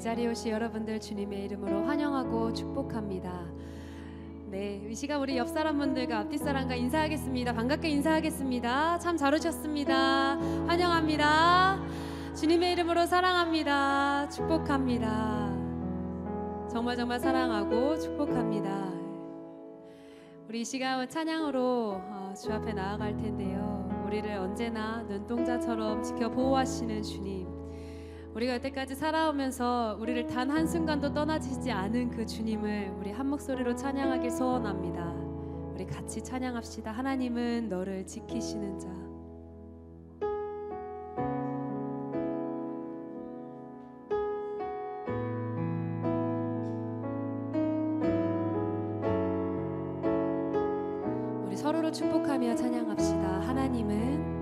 자리에 오신 여러분들 주님의 이름으로 환영하고 축복합니다. 네, 이 시간 우리 옆 사람분들과 앞뒤 사람과 인사하겠습니다. 반갑게 인사하겠습니다. 참 잘 오셨습니다. 환영합니다. 주님의 이름으로 사랑합니다. 축복합니다. 정말 사랑하고 축복합니다. 우리 이 시간 찬양으로 주 앞에 나아갈 텐데요. 우리를 언제나 눈동자처럼 지켜 보호하시는 주님, 우리가 여태까지 살아오면서 우리를 단 한순간도 떠나지지 않은 그 주님을 우리 한 목소리로 찬양하길 소원합니다. 우리 같이 찬양합시다. 하나님은 너를 지키시는 자. 우리 서로를 축복하며 찬양합시다. 하나님은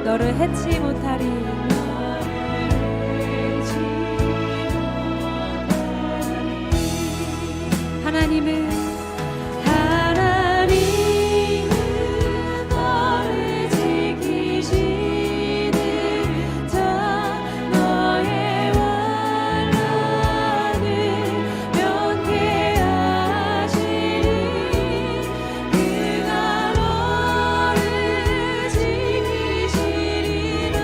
너를 해치 못하리. 하나님은 너를 지키시는 자, 너의 환난을 면케하시니 그가 너를 지키시리라.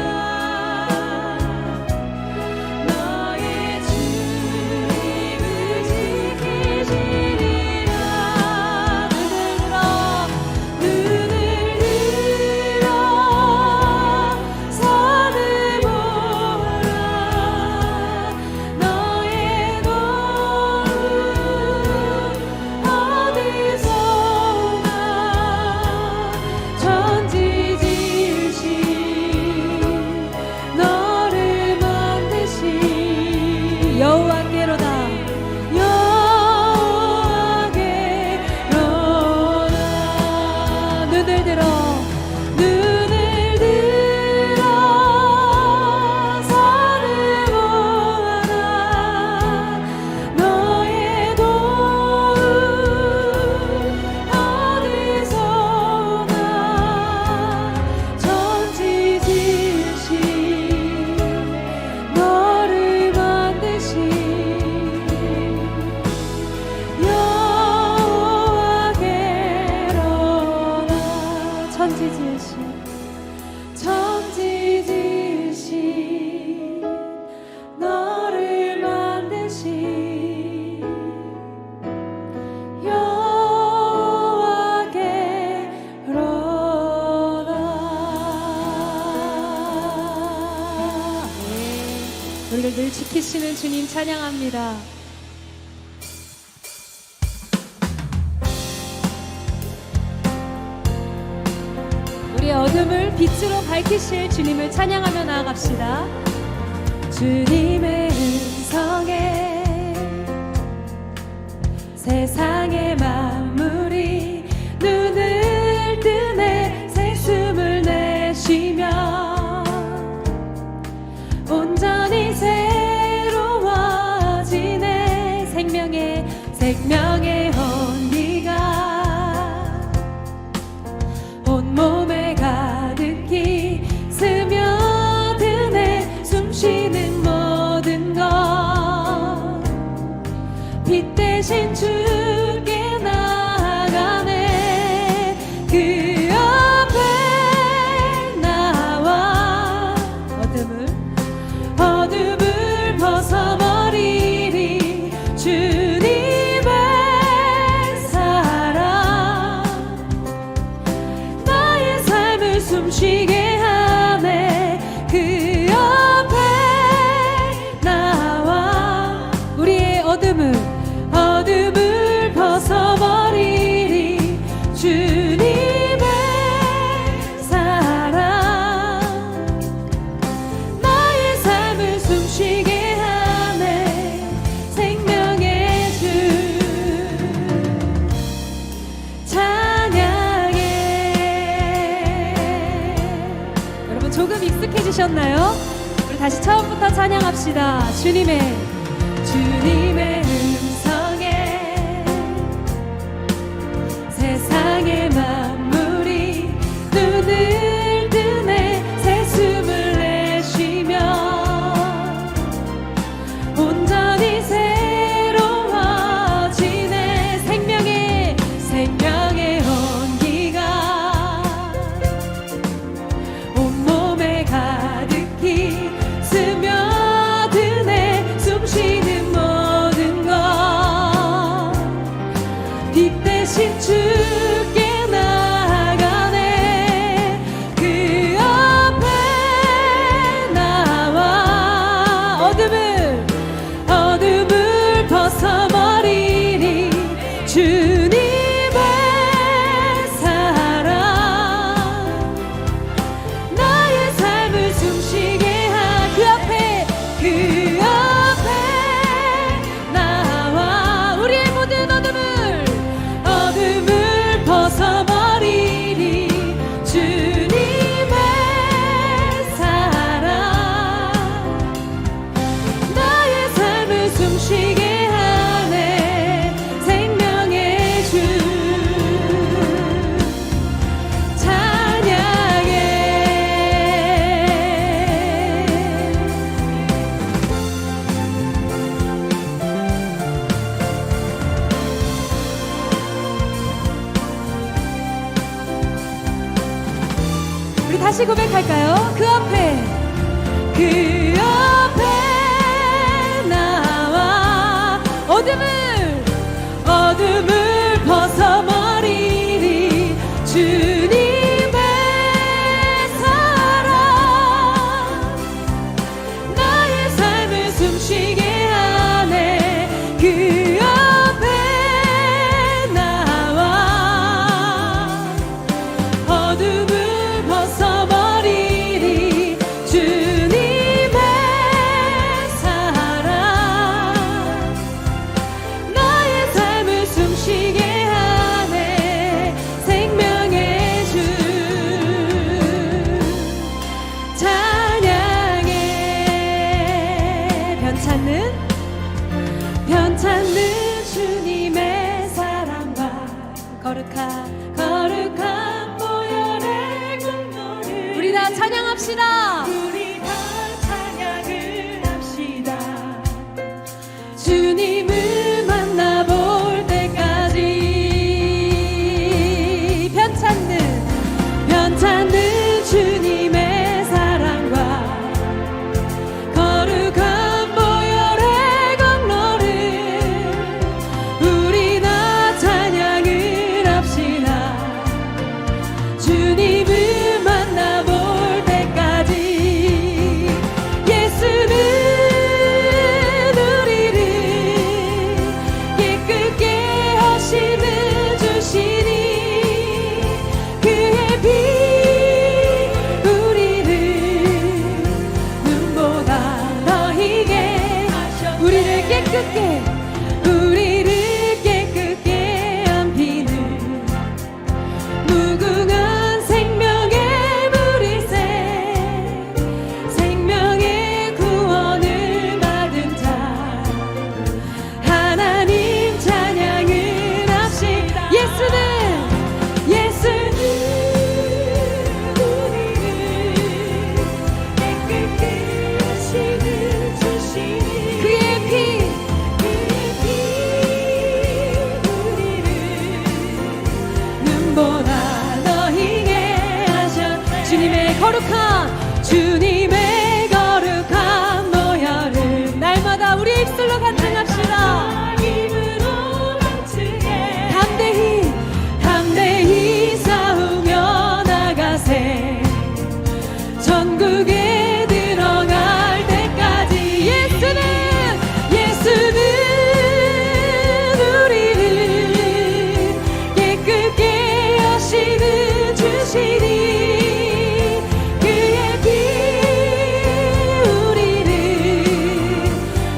우리를 늘 지키시는 주님 찬양합니다. 우리의 어둠을 빛으로 밝히실 주님을 찬양하며 나아갑시다. 주님의 음성에 세상의 만물이 눈을 뜨네. 새 숨을 내쉬며 온전히 새로워지네. 생명의 온기가 온몸에 가득히 스며드네. 숨쉬는 모든 것 빛 대신 주께 나가네. 그 앞에 나와 어둠을 벗어버리리. 주님의 사랑 나의 삶을 숨쉬게 하네. 그 앞에 나와 우리의 어둠을 벗어버리리. 주님의 사랑 나의 삶을 숨쉬게 하네. 생명의 주 찬양해. 여러분 조금 익숙해지셨나요? 우리 다시 처음부터 찬양합시다. 주님의 음성에 세상의 만물이 눈을 뜨네. 새 숨을 내쉬며 온전히 새로워지네. 생명의 온기가 온몸에 가득히 스며드네. 숨쉬는 모든 것 빛 대신 주께 나가네. 그 앞에 나와 어둠을 벗어버리리. 주님의 사랑 나의 삶을 숨쉬게 그 앞에 나와 우리의 모든 어둠을 벗어버리리. 주님의 사랑 나의 삶을 숨쉬게 하네. 생명의 주 찬양해. 우리 다시 고백할까요? 그 앞에 나와 어둠을 벗어버리리. 주님의 사랑 나의 삶을 숨쉬게 하네. 그 앞에 나와 어둠을 벗어버리리. 주님의 사랑 나의 삶을 숨쉬게 하네. 생명의 주 찬양해. 변찮는 주님의 사랑과 거룩한 보혈의 공로를 우리 다 찬양합시다. 우리 다 찬양을 합시다. 주님을 만나볼 때까지 변찮는 주님의 사랑과 거룩한 보혈의 공로를 우리 다 찬양을 합시다. 주님을 만나볼 때까지 예수는 주님의 거룩한 노열을 날마다 우리 입술로 간증합시다. 담대히 싸우며 나가세. 전국에 들어갈 때까지 예수는 우리를 깨끗게 하시는 주시니 그의 피 우리를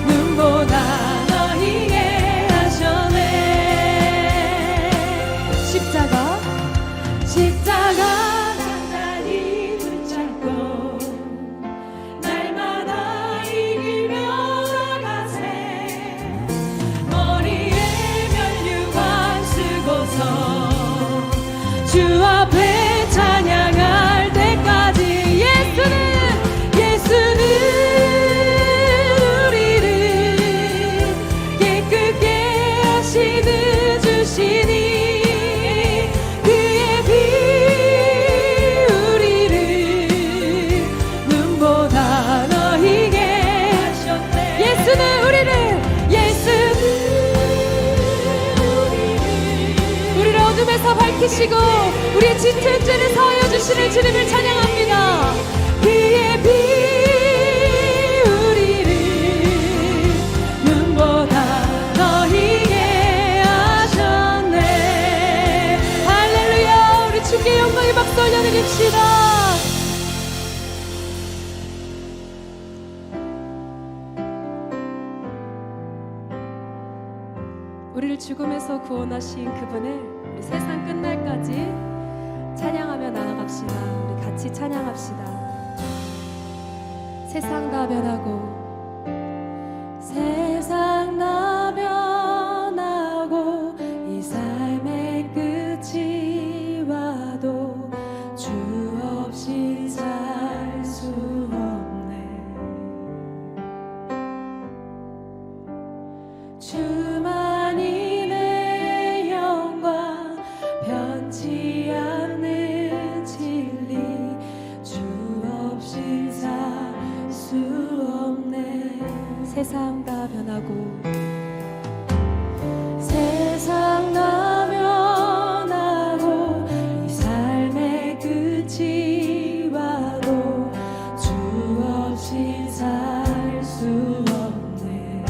눈보다 너희게 하셨네. 십자가 단단히 붙잡고 날마다 이기며 나가세. 머리에 면류관 쓰고서 주 앞에 찬양할 때까지 예수는 우리를 깨끗게 하시는 주시니 그의 피 우리를 눈보다 너희게 하셨네. 예수는 우리를 어둠에서 밝히시고 우리의 짙은 죄를 사하여 주시는 주님을 찬양합니다. 그의 피 우리를 눈보다 너희게 하셨네. 할렐루야. 우리 주께 영광의 박수 올려드립시다. 우리를 죽음에서 구원하신 그분을 우리 세상 끝날까지 찬양하며 나아갑시다. 우리 같이 찬양합시다. 세상 다 변하고 세상 다 변하고 이 삶의 끝이 와도 주 없이 살 수 없네. 주만이 내 영광 변치 않는 진리 주 없이 살 수 없네. 세상 다 변하고 세상 다 변하고 이 삶의 끝이 와도 주 없이 살 수 없네.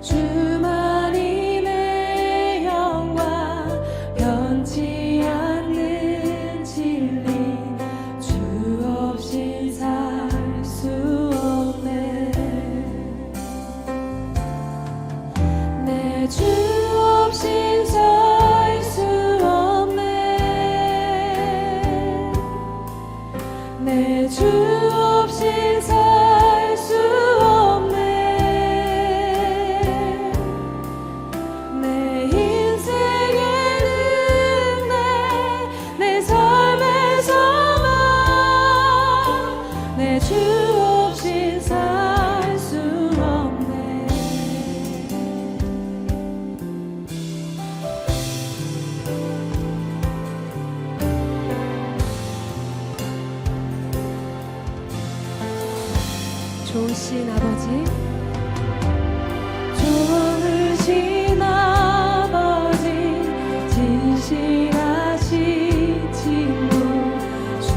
주만이 내 영광 변치 않는 진리 주 없이 살 수 없네. 내 주 없이 살 수 없네. 내 주 없이 살 수 없네. 내 인생에는 내 삶에서만 내 주 없이 살 수 없네. 좋으신 아버지, 좋으신 아버지, 진실하신 친구, 주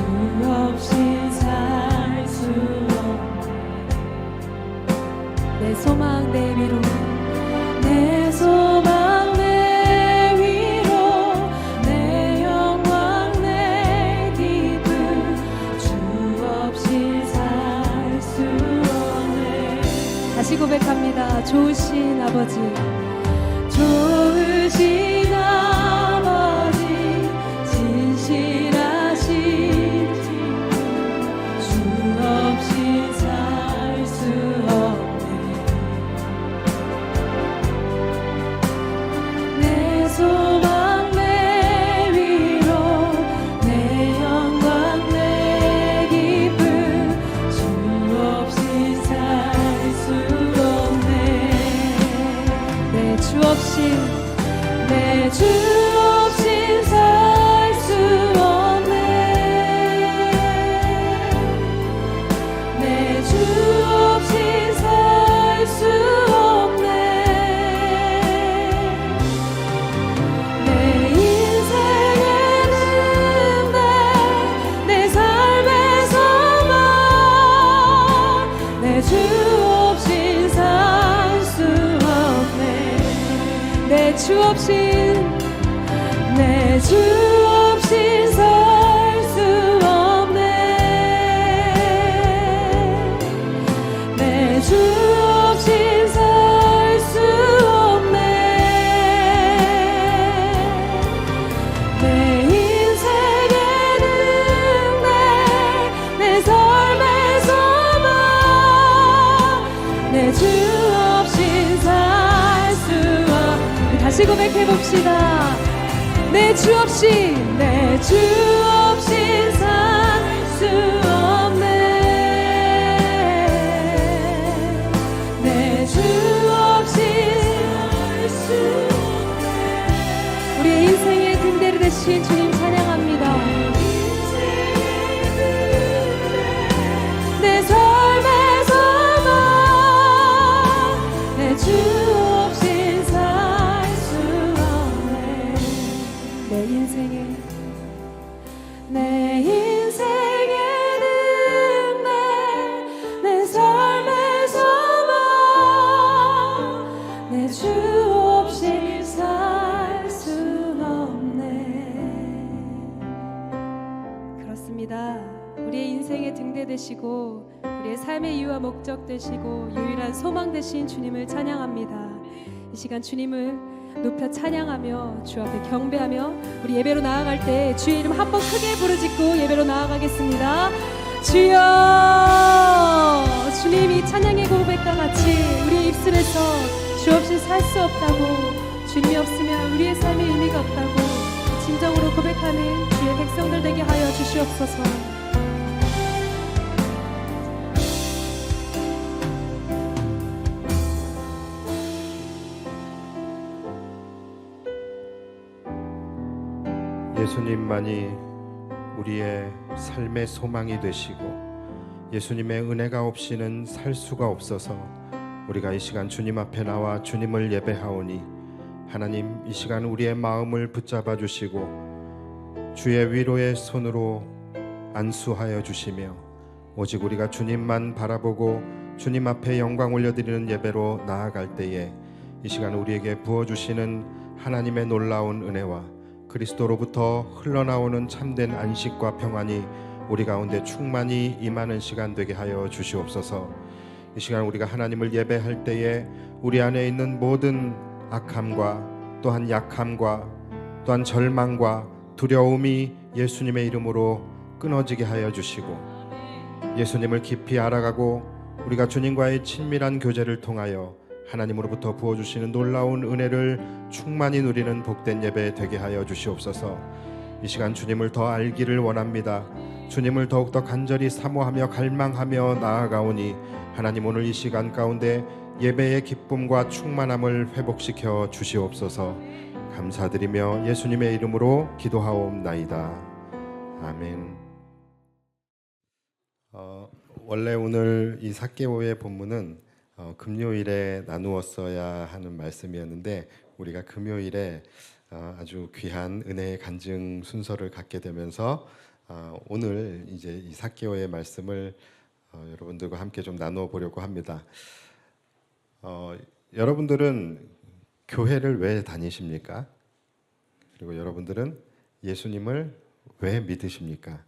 없이 살 수 없네. 내 소망 내 위로, 내 소망 내 위로, 내 영광 내 기쁨, 주 없이 살 수 없네. 다시 고백합니다. 좋으신 아버지, 좋으신 아버지, 진실하신 친구, 주 없이 살 수 없네. 내 소망 내 위로, 내 영광 내 기쁨, 주 없이 살 수 없네. 내 고백해 봅시다. 내 주 없이 살 수 없네. 내 주 없이 살 수 없네. 우리의 인생의 등대를 대신 주님 찬양합니다. 내 삶에서만 내 주 없이 살 수 없네. 내 인생의 등대 내 삶에서만 내 주 없이 살 수 없네. 그렇습니다. 우리의 인생의 등대 되시고 우리의 삶의 이유와 목적 되시고 유일한 소망 되신 주님을 찬양합니다. 이 시간 주님을 높여 찬양하며 주 앞에 경배하며 우리 예배로 나아갈 때 주의 이름 한 번 크게 부르짖고 예배로 나아가겠습니다. 주여. 주님이 찬양의 고백과 같이 우리의 입술에서 주 없이 살 수 없다고, 주님이 없으면 우리의 삶에 의미가 없다고 진정으로 고백하는 주의 백성들 되게 하여 주시옵소서. 예수님만이 우리의 삶의 소망이 되시고 예수님의 은혜가 없이는 살 수가 없어서 우리가 이 시간 주님 앞에 나와 주님을 예배하오니 하나님, 이 시간 우리의 마음을 붙잡아 주시고 주의 위로의 손으로 안수하여 주시며 오직 우리가 주님만 바라보고 주님 앞에 영광 올려드리는 예배로 나아갈 때에 이 시간 우리에게 부어주시는 하나님의 놀라운 은혜와 그리스도로부터 흘러나오는 참된 안식과 평안이 우리 가운데 충만히 임하는 시간 되게 하여 주시옵소서. 이 시간 우리가 하나님을 예배할 때에 우리 안에 있는 모든 악함과 또한 약함과 또한 절망과 두려움이 예수님의 이름으로 끊어지게 하여 주시고 예수님을 깊이 알아가고 우리가 주님과의 친밀한 교제를 통하여 하나님으로부터 부어주시는 놀라운 은혜를 충만히 누리는 복된 예배 되게 하여 주시옵소서. 이 시간 주님을 더 알기를 원합니다. 주님을 더욱더 간절히 사모하며 갈망하며 나아가오니 하나님, 오늘 이 시간 가운데 예배의 기쁨과 충만함을 회복시켜 주시옵소서. 감사드리며 예수님의 이름으로 기도하옵나이다. 아멘. 원래 오늘 이 삭개오의 본문은 금요일에 나누었어야 하는 말씀이었는데 우리가 금요일에 아주 귀한 은혜의 간증 순서를 갖게 되면서 오늘 이제 이 삭개오의 말씀을 여러분들과 함께 좀 나누어 보려고 합니다. 여러분들은 교회를 왜 다니십니까? 그리고 여러분들은 예수님을 왜 믿으십니까?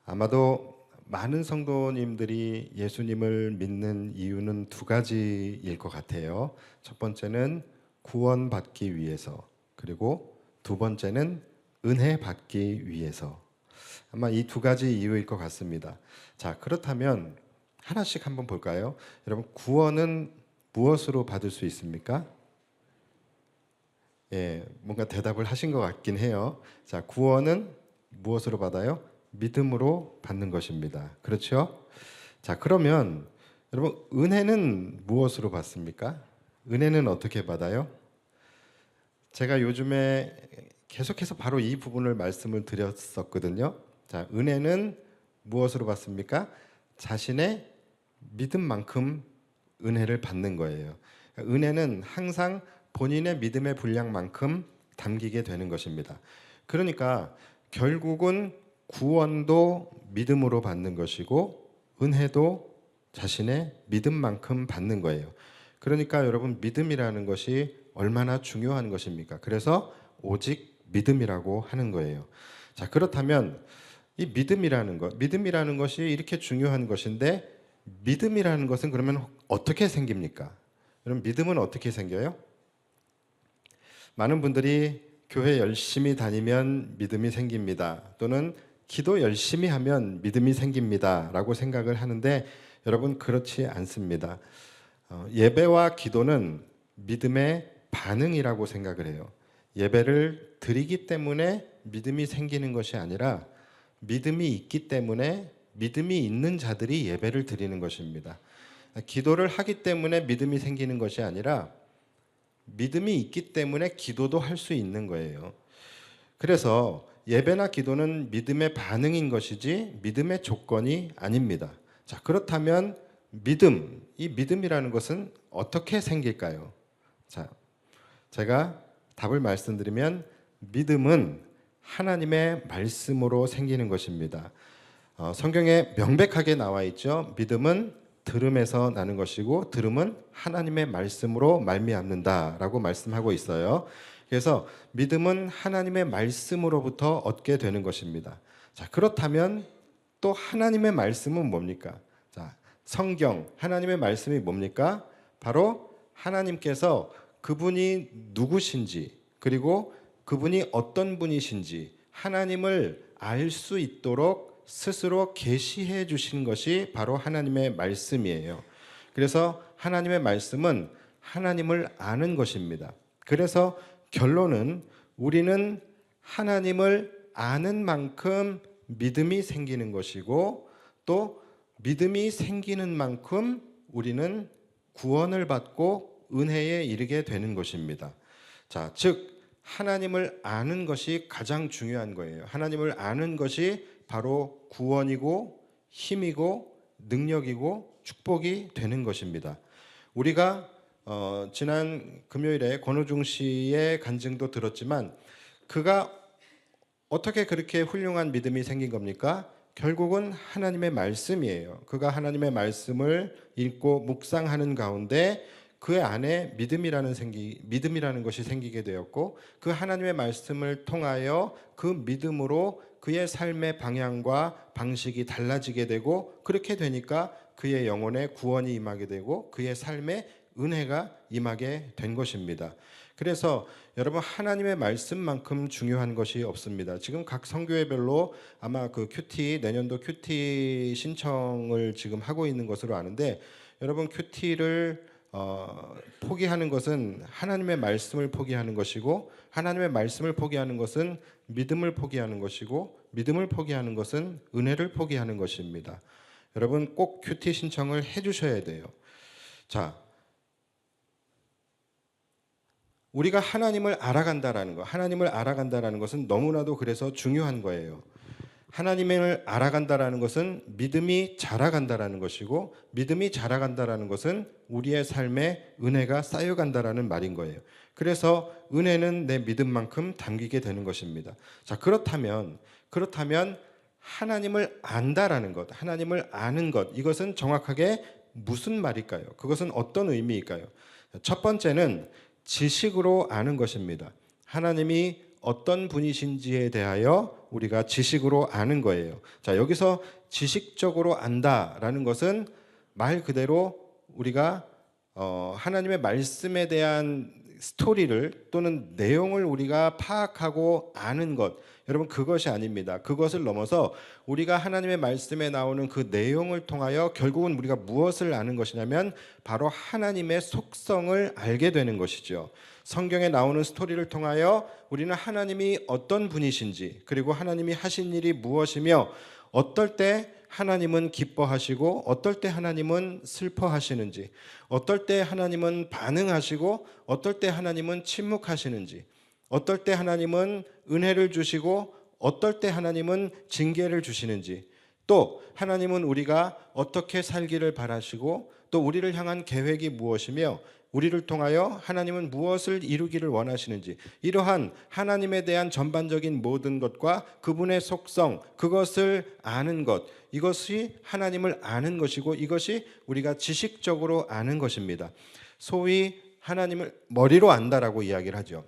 아마도 많은 성도님들이 예수님을 믿는 이유는 두 가지일 것 같아요. 첫 번째는 구원받기 위해서, 그리고 두 번째는 은혜 받기 위해서. 아마 이 두 가지 이유일 것 같습니다. 자, 그렇다면 하나씩 한번 볼까요? 여러분, 구원은 무엇으로 받을 수 있습니까? 예, 뭔가 대답을 하신 것 같긴 해요. 자, 구원은 무엇으로 받아요? 믿음으로 받는 것입니다. 그렇죠? 자, 그러면 여러분, 은혜는 무엇으로 받습니까? 은혜는 어떻게 받아요? 제가 요즘에 계속해서 바로 이 부분을 말씀을 드렸었거든요. 자, 은혜는 무엇으로 받습니까? 자신의 믿음만큼 은혜를 받는 거예요. 그러니까 은혜는 항상 본인의 믿음의 분량만큼 담기게 되는 것입니다. 그러니까 결국은 구원도 믿음으로 받는 것이고 은혜도 자신의 믿음만큼 받는 거예요. 그러니까 여러분, 믿음이라는 것이 얼마나 중요한 것입니까? 그래서 오직 믿음이라고 하는 거예요. 자, 그렇다면 이 믿음이라는 것이 이렇게 중요한 것인데 믿음이라는 것은 그러면 어떻게 생깁니까? 여러분, 믿음은 어떻게 생겨요? 많은 분들이 교회 열심히 다니면 믿음이 생깁니다. 또는 기도 열심히 하면 믿음이 생깁니다 라고 생각을 하는데 여러분, 그렇지 않습니다. 예배와 기도는 믿음의 반응이라고 생각을 해요. 예배를 드리기 때문에 믿음이 생기는 것이 아니라 믿음이 있기 때문에 믿음이 있는 자들이 예배를 드리는 것입니다. 기도를 하기 때문에 믿음이 생기는 것이 아니라 믿음이 있기 때문에 기도도 할 수 있는 거예요. 그래서 예배나 기도는 믿음의 반응인 것이지 믿음의 조건이 아닙니다. 자, 그렇다면 이 믿음이라는 것은 어떻게 생길까요? 자, 제가 답을 말씀드리면 믿음은 하나님의 말씀으로 생기는 것입니다. 성경에 명백하게 나와 있죠. 믿음은 들음에서 나는 것이고 들음은 하나님의 말씀으로 말미암는다라고 말씀하고 있어요. 그래서 믿음은 하나님의 말씀으로부터 얻게 되는 것입니다. 자, 그렇다면 또 하나님의 말씀은 뭡니까? 자, 성경 하나님의 말씀이 뭡니까? 바로 하나님께서 그분이 누구신지 그리고 그분이 어떤 분이신지 하나님을 알 수 있도록 스스로 계시해 주신 것이 바로 하나님의 말씀이에요. 그래서 하나님의 말씀은 하나님을 아는 것입니다. 그래서 결론은 우리는 하나님을 아는 만큼 믿음이 생기는 것이고 또 믿음이 생기는 만큼 우리는 구원을 받고 은혜에 이르게 되는 것입니다. 자, 즉 하나님을 아는 것이 가장 중요한 거예요. 하나님을 아는 것이 바로 구원이고 힘이고 능력이고 축복이 되는 것입니다. 우리가 지난 금요일에 권호중 씨의 간증도 들었지만 그가 어떻게 그렇게 훌륭한 믿음이 생긴 겁니까? 결국은 하나님의 말씀이에요. 그가 하나님의 말씀을 읽고 묵상하는 가운데 그 안에 믿음이라는 것이 생기게 되었고 그 하나님의 말씀을 통하여 그 믿음으로 그의 삶의 방향과 방식이 달라지게 되고 그렇게 되니까 그의 영혼에 구원이 임하게 되고 그의 삶에 은혜가 임하게 된 것입니다. 그래서 여러분 하나님의 말씀만큼 중요한 것이 없습니다. 지금 각 선교회별로 아마 그 내년도 큐티 신청을 지금 하고 있는 것으로 아는데 여러분 큐티를 포기하는 것은 하나님의 말씀을 포기하는 것이고 하나님의 말씀을 포기하는 것은 믿음을 포기하는 것이고 믿음을 포기하는 것은 은혜를 포기하는 것입니다. 여러분 꼭 큐티 신청을 해주셔야 돼요. 자, 우리가 하나님을 알아간다라는 것은 너무나도 그래서 중요한 거예요. 하나님을 알아간다라는 것은 믿음이 자라간다라는 것이고 믿음이 자라간다라는 것은 우리의 삶에 은혜가 쌓여간다라는 말인 거예요. 그래서 은혜는 내 믿음만큼 담기게 되는 것입니다. 자, 그렇다면 하나님을 안다라는 것, 하나님을 아는 것, 이것은 정확하게 무슨 말일까요? 그것은 어떤 의미일까요? 첫 번째는 지식으로 아는 것입니다. 하나님이 어떤 분이신지에 대하여 우리가 지식으로 아는 거예요. 자, 여기서 지식적으로 안다라는 것은 말 그대로 우리가 하나님의 말씀에 대한 스토리를 또는 내용을 우리가 파악하고 아는 것, 여러분 그것이 아닙니다. 그것을 넘어서 우리가 하나님의 말씀에 나오는 그 내용을 통하여 결국은 우리가 무엇을 아는 것이냐면 바로 하나님의 속성을 알게 되는 것이죠. 성경에 나오는 스토리를 통하여 우리는 하나님이 어떤 분이신지 그리고 하나님이 하신 일이 무엇이며 어떨 때 하나님은 기뻐하시고 어떨 때 하나님은 슬퍼하시는지 어떨 때 하나님은 반응하시고 어떨 때 하나님은 침묵하시는지 어떨 때 하나님은 은혜를 주시고 어떨 때 하나님은 징계를 주시는지 또 하나님은 우리가 어떻게 살기를 바라시고 또 우리를 향한 계획이 무엇이며 우리를 통하여 하나님은 무엇을 이루기를 원하시는지 이러한 하나님에 대한 전반적인 모든 것과 그분의 속성 그것을 아는 것 이것이 하나님을 아는 것이고 이것이 우리가 지식적으로 아는 것입니다. 소위 하나님을 머리로 안다라고 이야기를 하죠.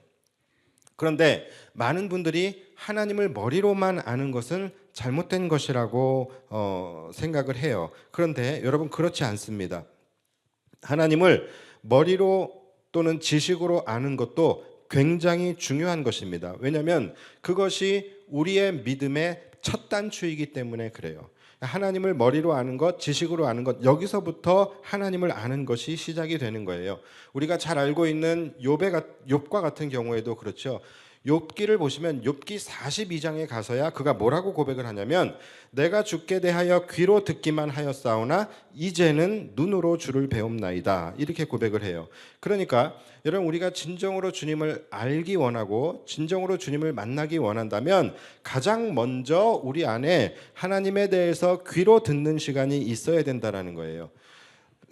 그런데 많은 분들이 하나님을 머리로만 아는 것은 잘못된 것이라고 생각을 해요. 그런데 여러분 그렇지 않습니다. 하나님을 머리로 또는 지식으로 아는 것도 굉장히 중요한 것입니다. 왜냐하면 그것이 우리의 믿음의 첫 단추이기 때문에 그래요. 하나님을 머리로 아는 것, 지식으로 아는 것, 여기서부터 하나님을 아는 것이 시작이 되는 거예요. 우리가 잘 알고 있는 욥과 같은 경우에도 그렇죠. 욥기를 보시면 욥기 42장에 가서야 그가 뭐라고 고백을 하냐면 내가 주께 대하여 귀로 듣기만 하였사오나 이제는 눈으로 주를 배움나이다, 이렇게 고백을 해요. 그러니까 여러분, 우리가 진정으로 주님을 알기 원하고 진정으로 주님을 만나기 원한다면 가장 먼저 우리 안에 하나님에 대해서 귀로 듣는 시간이 있어야 된다라는 거예요.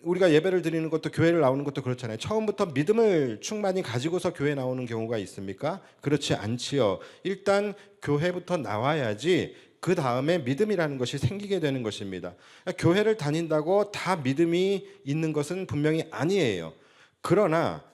우리가 예배를 드리는 것도, 교회를 나오는 것도 그렇잖아요. 처음부터 믿음을 충만히 가지고서 교회 나오는 경우가 있습니까? 그렇지 않지요. 일단 교회부터 나와야지 그 다음에 믿음이라는 것이 생기게 되는 것입니다. 교회를 다닌다고 다 믿음이 있는 것은 분명히 아니에요. 그러나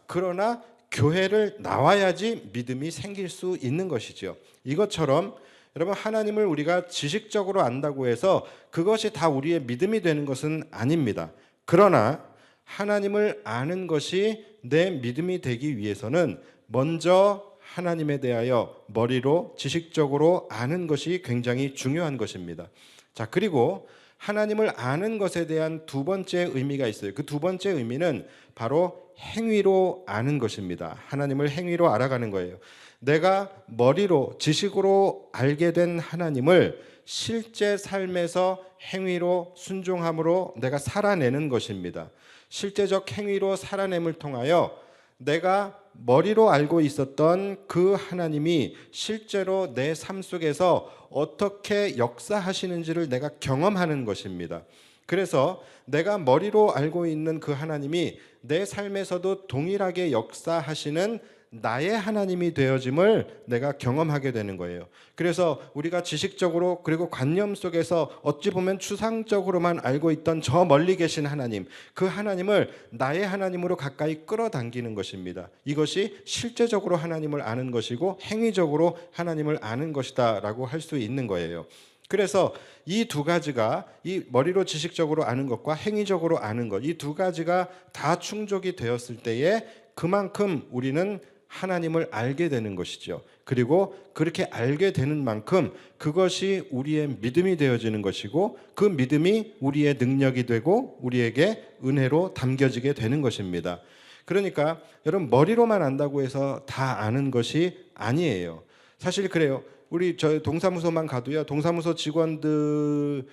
교회를 나와야지 믿음이 생길 수 있는 것이죠. 이것처럼 여러분, 하나님을 우리가 지식적으로 안다고 해서 그것이 다 우리의 믿음이 되는 것은 아닙니다. 그러나 하나님을 아는 것이 내 믿음이 되기 위해서는 먼저 하나님에 대하여 머리로 지식적으로 아는 것이 굉장히 중요한 것입니다. 자, 그리고 하나님을 아는 것에 대한 두 번째 의미가 있어요. 그 두 번째 의미는 바로 행위로 아는 것입니다. 하나님을 행위로 알아가는 거예요. 내가 머리로 지식으로 알게 된 하나님을 실제 삶에서 행위로 순종함으로 내가 살아내는 것입니다. 실제적 행위로 살아냄을 통하여 내가 머리로 알고 있었던 그 하나님이 실제로 내 삶 속에서 어떻게 역사하시는지를 내가 경험하는 것입니다. 그래서 내가 머리로 알고 있는 그 하나님이 내 삶에서도 동일하게 역사하시는 나의 하나님이 되어짐을 내가 경험하게 되는 거예요. 그래서 우리가 지식적으로 그리고 관념 속에서 어찌 보면 추상적으로만 알고 있던 저 멀리 계신 하나님, 그 하나님을 나의 하나님으로 가까이 끌어당기는 것입니다. 이것이 실제적으로 하나님을 아는 것이고 행위적으로 하나님을 아는 것이다라고 할 수 있는 거예요. 그래서 이 두 가지가, 이 머리로 지식적으로 아는 것과 행위적으로 아는 것, 이 두 가지가 다 충족이 되었을 때에 그만큼 우리는 하나님을 알게 되는 것이죠. 그리고 그렇게 알게 되는 만큼 그것이 우리의 믿음이 되어지는 것이고 그 믿음이 우리의 능력이 되고 우리에게 은혜로 담겨지게 되는 것입니다. 그러니까 여러분, 머리로만 안다고 해서 다 아는 것이 아니에요. 사실 그래요. 우리 저 동사무소만 가도요, 동사무소 직원들만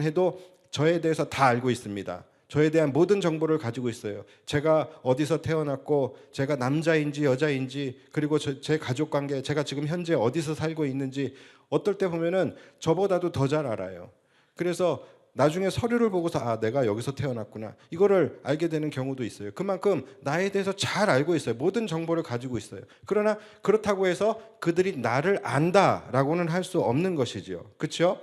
해도 저에 대해서 다 알고 있습니다. 저에 대한 모든 정보를 가지고 있어요. 제가 어디서 태어났고, 제가 남자인지 여자인지, 그리고 제 가족 관계, 제가 지금 현재 어디서 살고 있는지 어떨 때 보면은 저보다도 더 잘 알아요. 그래서 나중에 서류를 보고서 아, 내가 여기서 태어났구나, 이거를 알게 되는 경우도 있어요. 그만큼 나에 대해서 잘 알고 있어요. 모든 정보를 가지고 있어요. 그러나 그렇다고 해서 그들이 나를 안다라고는 할 수 없는 것이죠. 그렇죠?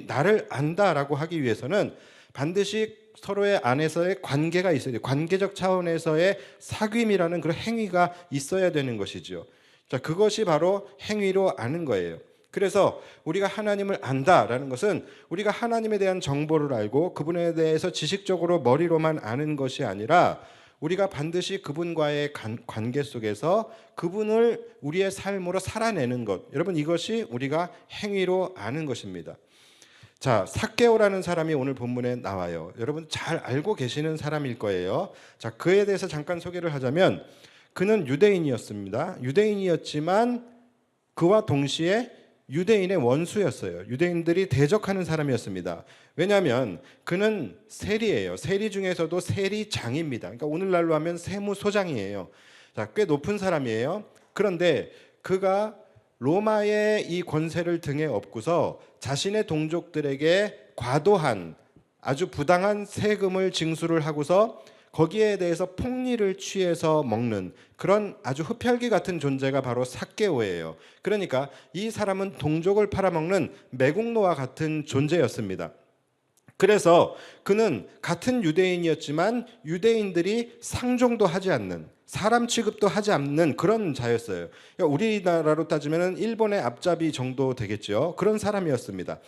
나를 안다라고 하기 위해서는 반드시 서로의 안에서의 관계가 있어야 돼요. 관계적 차원에서의 사귐이라는 그런 행위가 있어야 되는 것이죠. 자, 그것이 바로 행위로 아는 거예요. 그래서 우리가 하나님을 안다라는 것은 우리가 하나님에 대한 정보를 알고 그분에 대해서 지식적으로 머리로만 아는 것이 아니라 우리가 반드시 그분과의 관계 속에서 그분을 우리의 삶으로 살아내는 것, 여러분, 이것이 우리가 행위로 아는 것입니다. 자, 삭개오라는 사람이 오늘 본문에 나와요. 여러분 잘 알고 계시는 사람일 거예요. 자, 그에 대해서 잠깐 소개를 하자면 그는 유대인이었습니다. 유대인이었지만 그와 동시에 유대인의 원수였어요. 유대인들이 대적하는 사람이었습니다. 왜냐하면 그는 세리예요. 세리 중에서도 세리장입니다. 그러니까 오늘날로 하면 세무소장이에요. 자, 꽤 높은 사람이에요. 그런데 그가 로마의 이 권세를 등에 업고서 자신의 동족들에게 과도한, 아주 부당한 세금을 징수를 하고서 거기에 대해서 폭리를 취해서 먹는 그런 아주 흡혈귀 같은 존재가 바로 삭개오예요. 그러니까 이 사람은 동족을 팔아먹는 매국노와 같은 존재였습니다. 그래서 그는 같은 유대인이었지만 유대인들이 상종도 하지 않는, 사람 취급도 하지 않는 그런 자였어요. 그러니까 우리나라로 따지면 일본의 앞잡이 정도 되겠죠. 그런 사람이었습니다.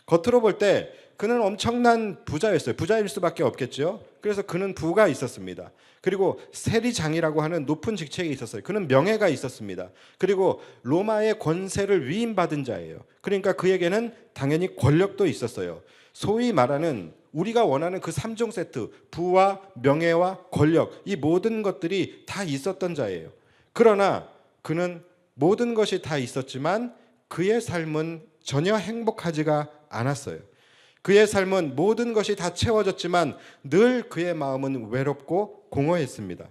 겉으로 볼 때 그는 엄청난 부자였어요. 부자일 수밖에 없겠죠. 그래서 그는 부가 있었습니다. 그리고 세리장이라고 하는 높은 직책이 있었어요. 그는 명예가 있었습니다. 그리고 로마의 권세를 위임받은 자예요. 그러니까 그에게는 당연히 권력도 있었어요. 소위 말하는 우리가 원하는 그 3종 세트, 부와 명예와 권력, 이 모든 것들이 다 있었던 자예요. 그러나 그는 모든 것이 다 있었지만 그의 삶은 전혀 행복하지가 않았어요. 그의 삶은 모든 것이 다 채워졌지만 늘 그의 마음은 외롭고 공허했습니다.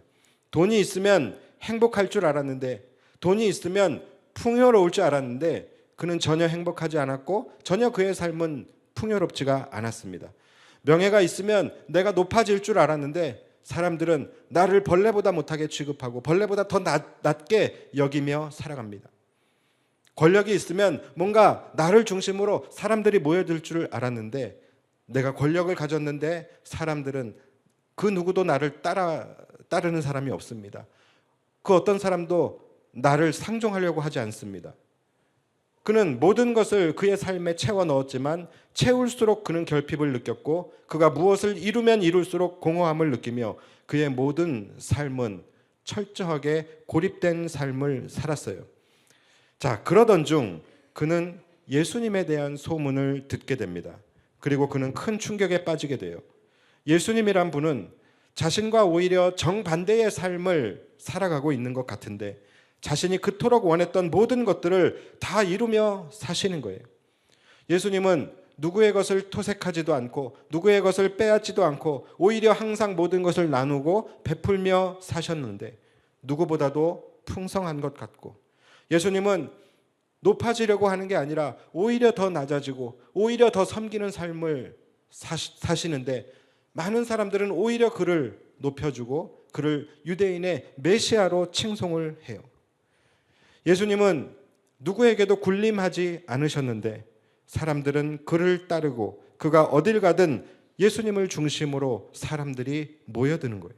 돈이 있으면 행복할 줄 알았는데, 돈이 있으면 풍요로울 줄 알았는데 그는 전혀 행복하지 않았고 전혀 그의 삶은 풍요롭지가 않았습니다. 명예가 있으면 내가 높아질 줄 알았는데 사람들은 나를 벌레보다 못하게 취급하고 벌레보다 더 낮게 여기며 살아갑니다. 권력이 있으면 뭔가 나를 중심으로 사람들이 모여들 줄 알았는데, 내가 권력을 가졌는데 사람들은 그 누구도 나를 따르는 사람이 없습니다. 그 어떤 사람도 나를 상종하려고 하지 않습니다. 그는 모든 것을 그의 삶에 채워 넣었지만 채울수록 그는 결핍을 느꼈고, 그가 무엇을 이루면 이룰수록 공허함을 느끼며 그의 모든 삶은 철저하게 고립된 삶을 살았어요. 자, 그러던 중 그는 예수님에 대한 소문을 듣게 됩니다. 그리고 그는 큰 충격에 빠지게 돼요. 예수님이란 분은 자신과 오히려 정반대의 삶을 살아가고 있는 것 같은데 자신이 그토록 원했던 모든 것들을 다 이루며 사시는 거예요. 예수님은 누구의 것을 토색하지도 않고 누구의 것을 빼앗지도 않고 오히려 항상 모든 것을 나누고 베풀며 사셨는데 누구보다도 풍성한 것 같고, 예수님은 높아지려고 하는 게 아니라 오히려 더 낮아지고 오히려 더 섬기는 삶을 사시는데 많은 사람들은 오히려 그를 높여주고 그를 유대인의 메시아로 칭송을 해요. 예수님은 누구에게도 군림하지 않으셨는데 사람들은 그를 따르고 그가 어딜 가든 예수님을 중심으로 사람들이 모여드는 거예요.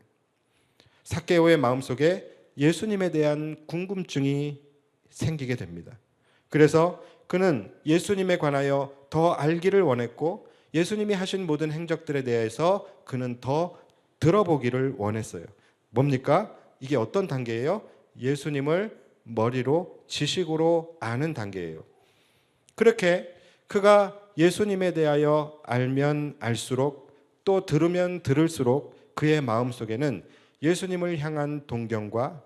삭개오의 마음속에 예수님에 대한 궁금증이 생기게 됩니다. 그래서 그는 예수님에 관하여 더 알기를 원했고 예수님이 하신 모든 행적들에 대해서 그는 더 들어보기를 원했어요. 뭡니까? 이게 어떤 단계예요? 예수님을 머리로 지식으로 아는 단계예요. 그렇게 그가 예수님에 대하여 알면 알수록 또 들으면 들을수록 그의 마음속에는 예수님을 향한 동경과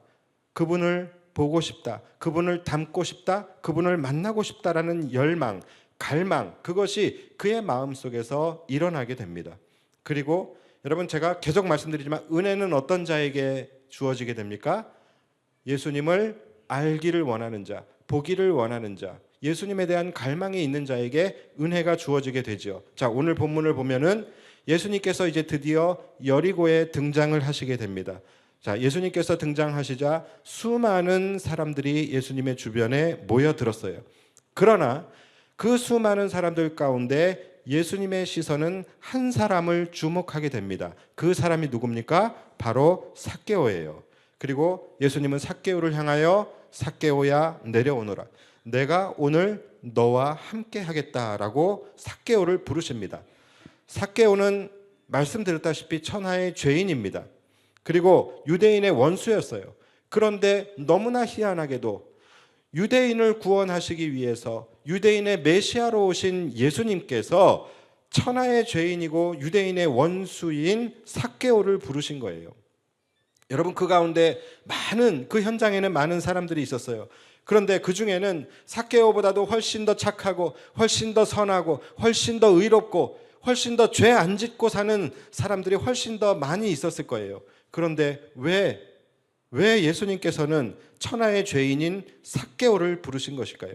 그분을 보고 싶다, 그분을 닮고 싶다, 그분을 만나고 싶다라는 열망, 갈망, 그것이 그의 마음속에서 일어나게 됩니다. 그리고 여러분, 제가 계속 말씀드리지만 은혜는 어떤 자에게 주어지게 됩니까? 예수님을 알기를 원하는 자, 보기를 원하는 자, 예수님에 대한 갈망이 있는 자에게 은혜가 주어지게 되죠. 자, 오늘 본문을 보면은 예수님께서 이제 드디어 여리고에 등장을 하시게 됩니다. 자, 예수님께서 등장하시자 수많은 사람들이 예수님의 주변에 모여들었어요. 그러나 그 수많은 사람들 가운데 예수님의 시선은 한 사람을 주목하게 됩니다. 그 사람이 누굽니까? 바로 삭개오예요. 그리고 예수님은 삭개오를 향하여 삭개오야 내려오너라, 내가 오늘 너와 함께 하겠다라고 삭개오를 부르십니다. 삭개오는 말씀드렸다시피 천하의 죄인입니다. 그리고 유대인의 원수였어요. 그런데 너무나 희한하게도 유대인을 구원하시기 위해서 유대인의 메시아로 오신 예수님께서 천하의 죄인이고 유대인의 원수인 삭개오를 부르신 거예요. 여러분, 그 가운데 그 현장에는 많은 사람들이 있었어요. 그런데 그 중에는 삭개오보다도 훨씬 더 착하고 훨씬 더 선하고 훨씬 더 의롭고 훨씬 더 죄 안 짓고 사는 사람들이 훨씬 더 많이 있었을 거예요. 그런데 왜 예수님께서는 천하의 죄인인 삭개오를 부르신 것일까요?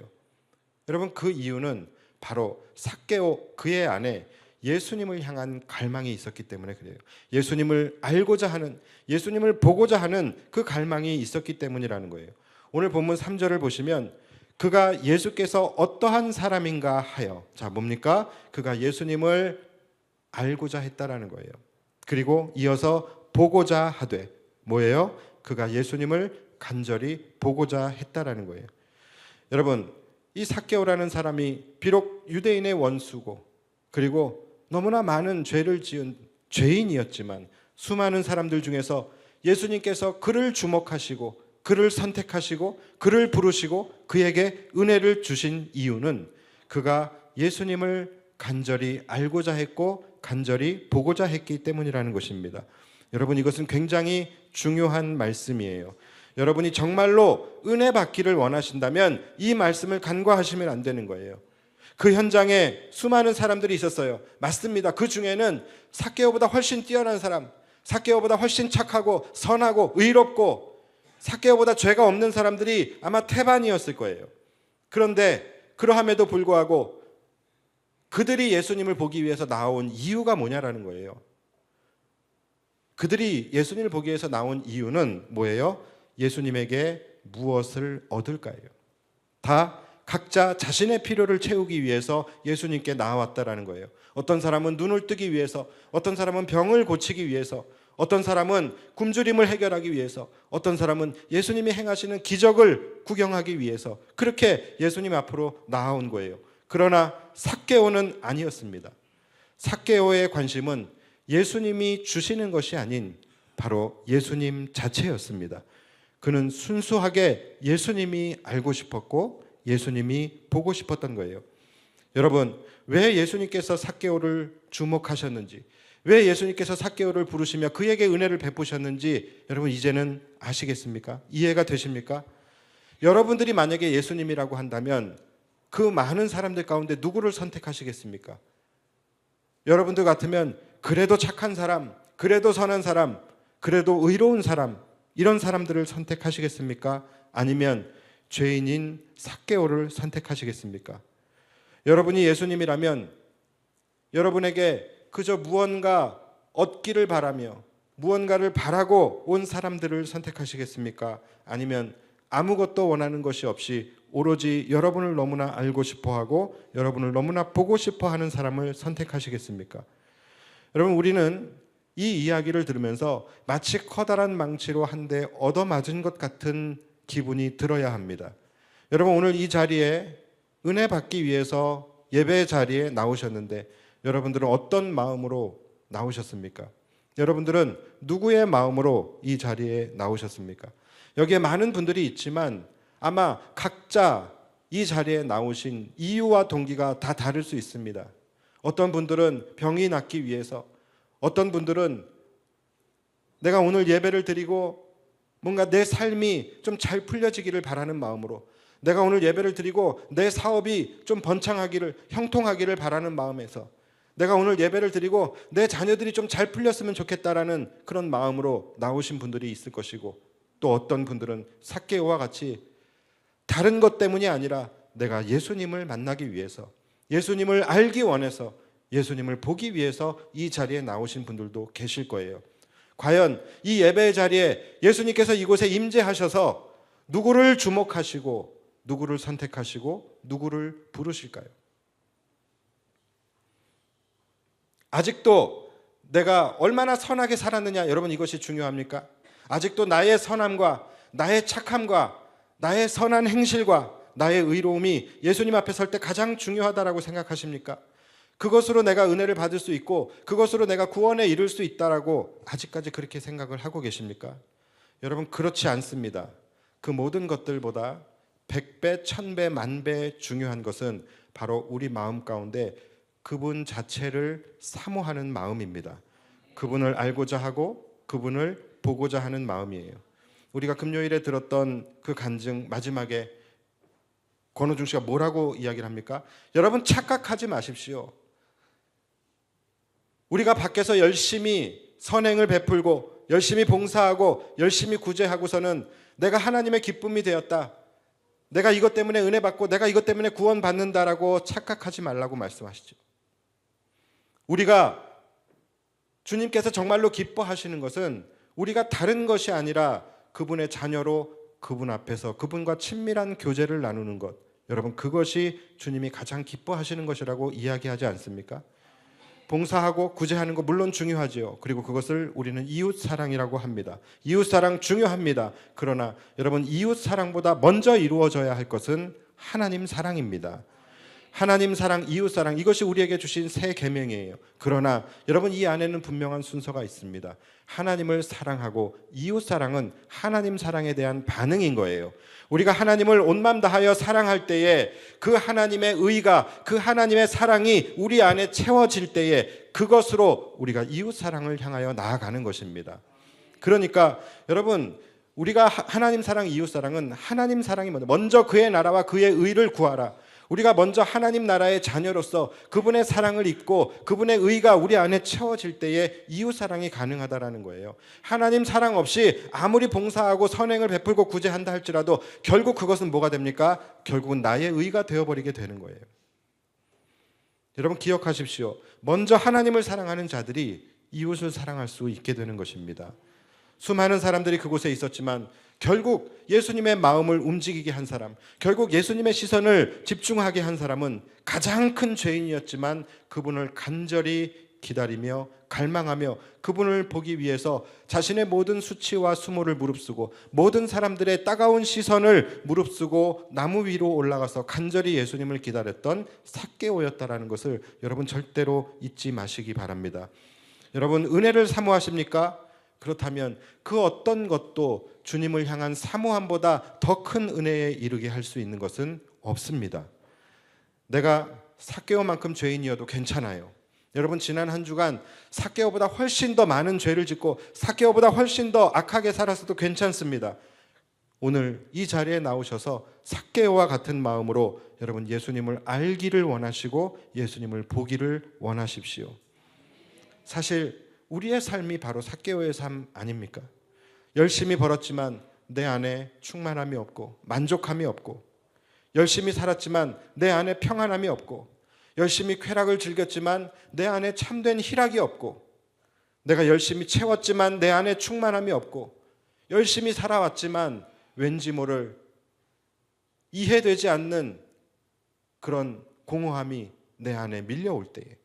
여러분, 그 이유는 바로 삭개오 그의 안에 예수님을 향한 갈망이 있었기 때문에 그래요. 예수님을 알고자 하는, 예수님을 보고자 하는 그 갈망이 있었기 때문이라는 거예요. 오늘 본문 3절을 보시면 그가 예수께서 어떠한 사람인가 하여, 자, 뭡니까? 그가 예수님을 알고자 했다라는 거예요. 그리고 이어서 보고자 하되, 뭐예요? 그가 예수님을 간절히 보고자 했다라는 거예요. 여러분, 이 삭개오라는 사람이 비록 유대인의 원수고 그리고 너무나 많은 죄를 지은 죄인이었지만 수많은 사람들 중에서 예수님께서 그를 주목하시고 그를 선택하시고 그를 부르시고 그에게 은혜를 주신 이유는 그가 예수님을 간절히 알고자 했고 간절히 보고자 했기 때문이라는 것입니다. 여러분, 이것은 굉장히 중요한 말씀이에요. 여러분이 정말로 은혜 받기를 원하신다면 이 말씀을 간과하시면 안 되는 거예요. 그 현장에 수많은 사람들이 있었어요. 맞습니다. 그 중에는 삭개오보다 훨씬 뛰어난 사람, 삭개오보다 훨씬 착하고 선하고 의롭고 삭개오보다 죄가 없는 사람들이 아마 태반이었을 거예요. 그런데 그러함에도 불구하고 그들이 예수님을 보기 위해서 나온 이유가 뭐냐라는 거예요. 그들이 예수님을 보기 위해서 나온 이유는 뭐예요? 예수님에게 무엇을 얻을까요? 다 각자 자신의 필요를 채우기 위해서 예수님께 나왔다라는 거예요. 어떤 사람은 눈을 뜨기 위해서, 어떤 사람은 병을 고치기 위해서, 어떤 사람은 굶주림을 해결하기 위해서, 어떤 사람은 예수님이 행하시는 기적을 구경하기 위해서 그렇게 예수님 앞으로 나아온 거예요. 그러나 삭개오는 아니었습니다. 삭개오의 관심은 예수님이 주시는 것이 아닌 바로 예수님 자체였습니다. 그는 순수하게 예수님이 알고 싶었고 예수님이 보고 싶었던 거예요. 여러분, 왜 예수님께서 삭개오를 주목하셨는지, 왜 예수님께서 삭개오를 부르시며 그에게 은혜를 베푸셨는지 여러분 이제는 아시겠습니까? 이해가 되십니까? 여러분들이 만약에 예수님이라고 한다면 그 많은 사람들 가운데 누구를 선택하시겠습니까? 여러분들 같으면 그래도 착한 사람, 그래도 선한 사람, 그래도 의로운 사람, 이런 사람들을 선택하시겠습니까? 아니면 죄인인 삭개오를 선택하시겠습니까? 여러분이 예수님이라면 여러분에게 그저 무언가 얻기를 바라며 무언가를 바라고 온 사람들을 선택하시겠습니까? 아니면 아무것도 원하는 것이 없이 오로지 여러분을 너무나 알고 싶어하고 여러분을 너무나 보고 싶어하는 사람을 선택하시겠습니까? 여러분, 우리는 이 이야기를 들으면서 마치 커다란 망치로 한 대 얻어맞은 것 같은 기분이 들어야 합니다. 여러분, 오늘 이 자리에 은혜 받기 위해서 예배 자리에 나오셨는데 여러분들은 어떤 마음으로 나오셨습니까? 여러분들은 누구의 마음으로 이 자리에 나오셨습니까? 여기에 많은 분들이 있지만 아마 각자 이 자리에 나오신 이유와 동기가 다 다를 수 있습니다. 어떤 분들은 병이 낫기 위해서, 어떤 분들은 내가 오늘 예배를 드리고 뭔가 내 삶이 좀 잘 풀려지기를 바라는 마음으로, 내가 오늘 예배를 드리고 내 사업이 좀 번창하기를, 형통하기를 바라는 마음에서, 내가 오늘 예배를 드리고 내 자녀들이 좀 잘 풀렸으면 좋겠다라는 그런 마음으로 나오신 분들이 있을 것이고, 또 어떤 분들은 삭개오와 같이 다른 것 때문이 아니라 내가 예수님을 만나기 위해서, 예수님을 알기 원해서, 예수님을 보기 위해서 이 자리에 나오신 분들도 계실 거예요. 과연 이 예배의 자리에 예수님께서 이곳에 임재하셔서 누구를 주목하시고 누구를 선택하시고 누구를 부르실까요? 아직도 내가 얼마나 선하게 살았느냐, 여러분 이것이 중요합니까? 아직도 나의 선함과 나의 착함과 나의 선한 행실과 나의 의로움이 예수님 앞에 설 때 가장 중요하다라고 생각하십니까? 그것으로 내가 은혜를 받을 수 있고 그것으로 내가 구원에 이를 수 있다라고 아직까지 그렇게 생각을 하고 계십니까? 여러분, 그렇지 않습니다. 그 모든 것들보다 100배, 1000배, 만배 중요한 것은 바로 우리 마음 가운데 그분 자체를 사모하는 마음입니다. 그분을 알고자 하고 그분을 보고자 하는 마음이에요. 우리가 금요일에 들었던 그 간증 마지막에 권호중 씨가 뭐라고 이야기를 합니까? 여러분, 착각하지 마십시오. 우리가 밖에서 열심히 선행을 베풀고 열심히 봉사하고 열심히 구제하고서는 내가 하나님의 기쁨이 되었다, 내가 이것 때문에 은혜 받고 내가 이것 때문에 구원 받는다라고 착각하지 말라고 말씀하시죠. 우리가 주님께서 정말로 기뻐하시는 것은 우리가 다른 것이 아니라 그분의 자녀로 그분 앞에서 그분과 친밀한 교제를 나누는 것, 여러분 그것이 주님이 가장 기뻐하시는 것이라고 이야기하지 않습니까? 봉사하고 구제하는 거 물론 중요하지요. 그리고 그것을 우리는 이웃사랑이라고 합니다. 이웃사랑 중요합니다. 그러나 여러분, 이웃사랑보다 먼저 이루어져야 할 것은 하나님 사랑입니다. 하나님 사랑, 이웃 사랑, 이것이 우리에게 주신 새 계명이에요. 그러나 여러분, 이 안에는 분명한 순서가 있습니다. 하나님을 사랑하고 이웃 사랑은 하나님 사랑에 대한 반응인 거예요. 우리가 하나님을 온 마음 다하여 사랑할 때에 그 하나님의 의가, 그 하나님의 사랑이 우리 안에 채워질 때에 그것으로 우리가 이웃 사랑을 향하여 나아가는 것입니다. 그러니까 여러분, 우리가 하나님 사랑, 이웃 사랑은 하나님 사랑이 먼저 그의 나라와 그의 의를 구하라. 우리가 먼저 하나님 나라의 자녀로서 그분의 사랑을 잊고 그분의 의가 우리 안에 채워질 때에 이웃 사랑이 가능하다라는 거예요. 하나님 사랑 없이 아무리 봉사하고 선행을 베풀고 구제한다 할지라도 결국 그것은 뭐가 됩니까? 결국은 나의 의가 되어버리게 되는 거예요. 여러분 기억하십시오. 먼저 하나님을 사랑하는 자들이 이웃을 사랑할 수 있게 되는 것입니다. 수많은 사람들이 그곳에 있었지만 결국 예수님의 마음을 움직이게 한 사람, 결국 예수님의 시선을 집중하게 한 사람은 가장 큰 죄인이었지만 그분을 간절히 기다리며 갈망하며 그분을 보기 위해서 자신의 모든 수치와 수모를 무릅쓰고 모든 사람들의 따가운 시선을 무릅쓰고 나무 위로 올라가서 간절히 예수님을 기다렸던 삭개오였다라는 것을 여러분 절대로 잊지 마시기 바랍니다. 여러분 은혜를 사모하십니까? 그렇다면 그 어떤 것도 주님을 향한 사모함보다 더 큰 은혜에 이르게 할 수 있는 것은 없습니다. 내가 삭개오만큼 죄인이어도 괜찮아요. 여러분 지난 한 주간 삭개오보다 훨씬 더 많은 죄를 짓고 삭개오보다 훨씬 더 악하게 살았어도 괜찮습니다. 오늘 이 자리에 나오셔서 삭개오와 같은 마음으로 여러분 예수님을 알기를 원하시고 예수님을 보기를 원하십시오. 사실 우리의 삶이 바로 삭개오의 삶 아닙니까? 열심히 벌었지만 내 안에 충만함이 없고 만족함이 없고, 열심히 살았지만 내 안에 평안함이 없고, 열심히 쾌락을 즐겼지만 내 안에 참된 희락이 없고, 내가 열심히 채웠지만 내 안에 충만함이 없고, 열심히 살아왔지만 왠지 모를 이해되지 않는 그런 공허함이 내 안에 밀려올 때에,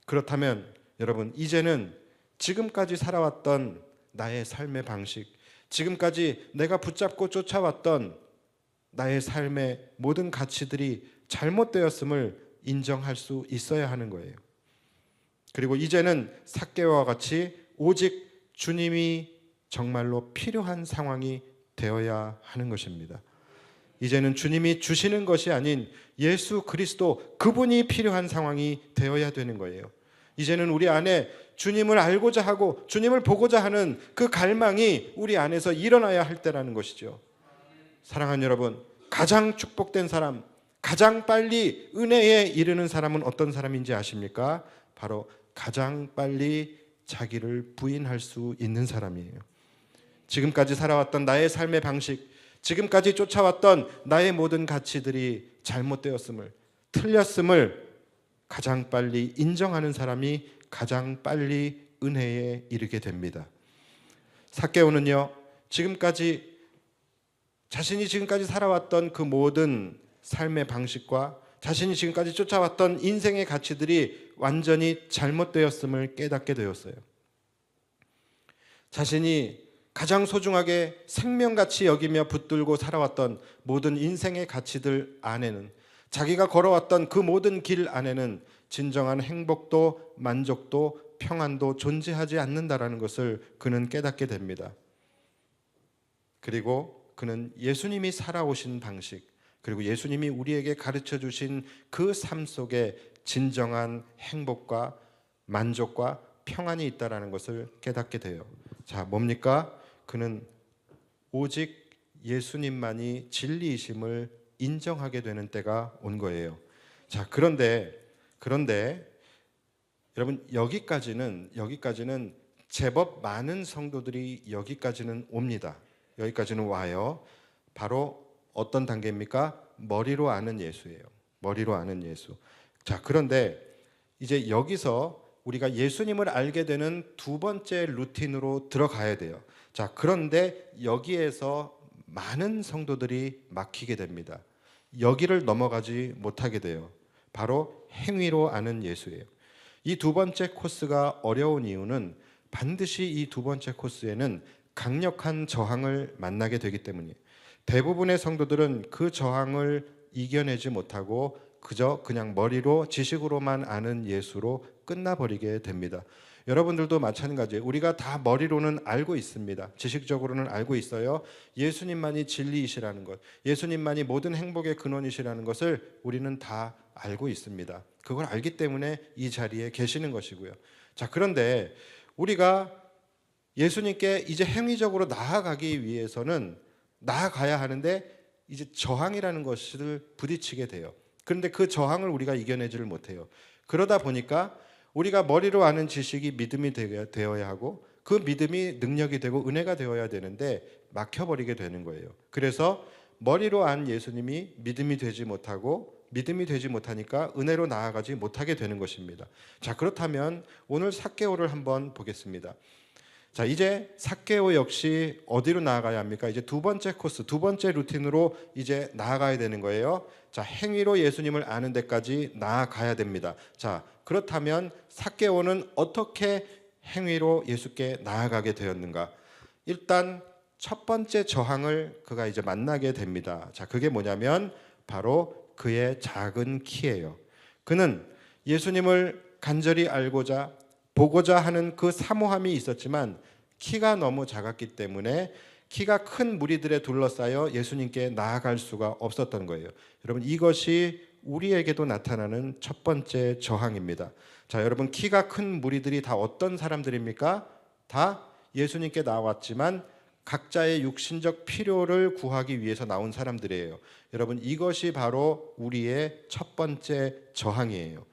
그렇다면 여러분 이제는 지금까지 살아왔던 나의 삶의 방식, 지금까지 내가 붙잡고 쫓아왔던 나의 삶의 모든 가치들이 잘못되었음을 인정할 수 있어야 하는 거예요. 그리고 이제는 삭개오와 같이 오직 주님이 정말로 필요한 상황이 되어야 하는 것입니다. 이제는 주님이 주시는 것이 아닌 예수 그리스도 그분이 필요한 상황이 되어야 되는 거예요. 이제는 우리 안에 주님을 알고자 하고 주님을 보고자 하는 그 갈망이 우리 안에서 일어나야 할 때라는 것이죠. 사랑하는 여러분, 가장 축복된 사람, 가장 빨리 은혜에 이르는 사람은 어떤 사람인지 아십니까? 바로 가장 빨리 자기를 부인할 수 있는 사람이에요. 지금까지 살아왔던 나의 삶의 방식, 지금까지 쫓아왔던 나의 모든 가치들이 잘못되었음을, 틀렸음을 가장 빨리 인정하는 사람이 가장 빨리 은혜에 이르게 됩니다. 삭개오는요, 자신이 지금까지 살아왔던 그 모든 삶의 방식과 자신이 지금까지 쫓아왔던 인생의 가치들이 완전히 잘못되었음을 깨닫게 되었어요. 자신이 가장 소중하게 생명같이 여기며 붙들고 살아왔던 모든 인생의 가치들 안에는, 자기가 걸어왔던 그 모든 길 안에는 진정한 행복도 만족도 평안도 존재하지 않는다라는 것을 그는 깨닫게 됩니다. 그리고 그는 예수님이 살아오신 방식, 그리고 예수님이 우리에게 가르쳐 주신 그 삶 속에 진정한 행복과 만족과 평안이 있다라는 것을 깨닫게 돼요. 자, 뭡니까? 그는 오직 예수님만이 진리이심을 인정하게 되는 때가 온 거예요. 자, 그런데 여러분 여기까지는 제법 많은 성도들이 여기까지는 옵니다. 여기까지는 와요. 바로 어떤 단계입니까? 머리로 아는 예수예요. 머리로 아는 예수. 자, 그런데 이제 여기서 우리가 예수님을 알게 되는 두 번째 루틴으로 들어가야 돼요. 자, 그런데 여기에서 많은 성도들이 막히게 됩니다. 여기를 넘어가지 못하게 돼요. 바로 행위로 아는 예수예요. 이 두 번째 코스가 어려운 이유는 반드시 이 두 번째 코스에는 강력한 저항을 만나게 되기 때문이에요. 대부분의 성도들은 그 저항을 이겨내지 못하고 그냥 머리로 지식으로만 아는 예수로 끝나버리게 됩니다. 여러분들도 마찬가지예요. 우리가 다 머리로는 알고 있습니다. 지식적으로는 알고 있어요. 예수님만이 진리이시라는 것, 예수님만이 모든 행복의 근원이시라는 것을 우리는 다 알고 있습니다. 그걸 알기 때문에 이 자리에 계시는 것이고요. 자, 그런데 우리가 예수님께 이제 행위적으로 나아가기 위해서는 나아가야 하는데 이제 저항이라는 것을 부딪히게 돼요. 그런데 그 저항을 우리가 이겨내지를 못해요. 그러다 보니까 우리가 머리로 아는 지식이 믿음이 되어야 하고 그 믿음이 능력이 되고 은혜가 되어야 되는데 막혀버리게 되는 거예요. 그래서 머리로 안 예수님이 믿음이 되지 못하고 믿음이 되지 못하니까 은혜로 나아가지 못하게 되는 것입니다. 자, 그렇다면 오늘 삭개오를 한번 보겠습니다. 자, 이제 삭개오 역시 어디로 나아가야 합니까? 이제 두 번째 코스, 두 번째 루틴으로 이제 나아가야 되는 거예요. 자, 행위로 예수님을 아는 데까지 나아가야 됩니다. 자, 그렇다면 삭개오는 어떻게 행위로 예수께 나아가게 되었는가? 일단 첫 번째 저항을 그가 이제 만나게 됩니다. 자, 그게 뭐냐면 바로 그의 작은 키예요. 그는 예수님을 간절히 알고자 보고자 하는 그 사모함이 있었지만 키가 너무 작았기 때문에 키가 큰 무리들에 둘러싸여 예수님께 나아갈 수가 없었던 거예요. 여러분, 이것이 우리에게도 나타나는 첫 번째 저항입니다. 자, 여러분, 키가 큰 무리들이 다 어떤 사람들입니까? 다 예수님께 나왔지만 각자의 육신적 필요를 구하기 위해서 나온 사람들이에요. 여러분, 이것이 바로 우리의 첫 번째 저항이에요.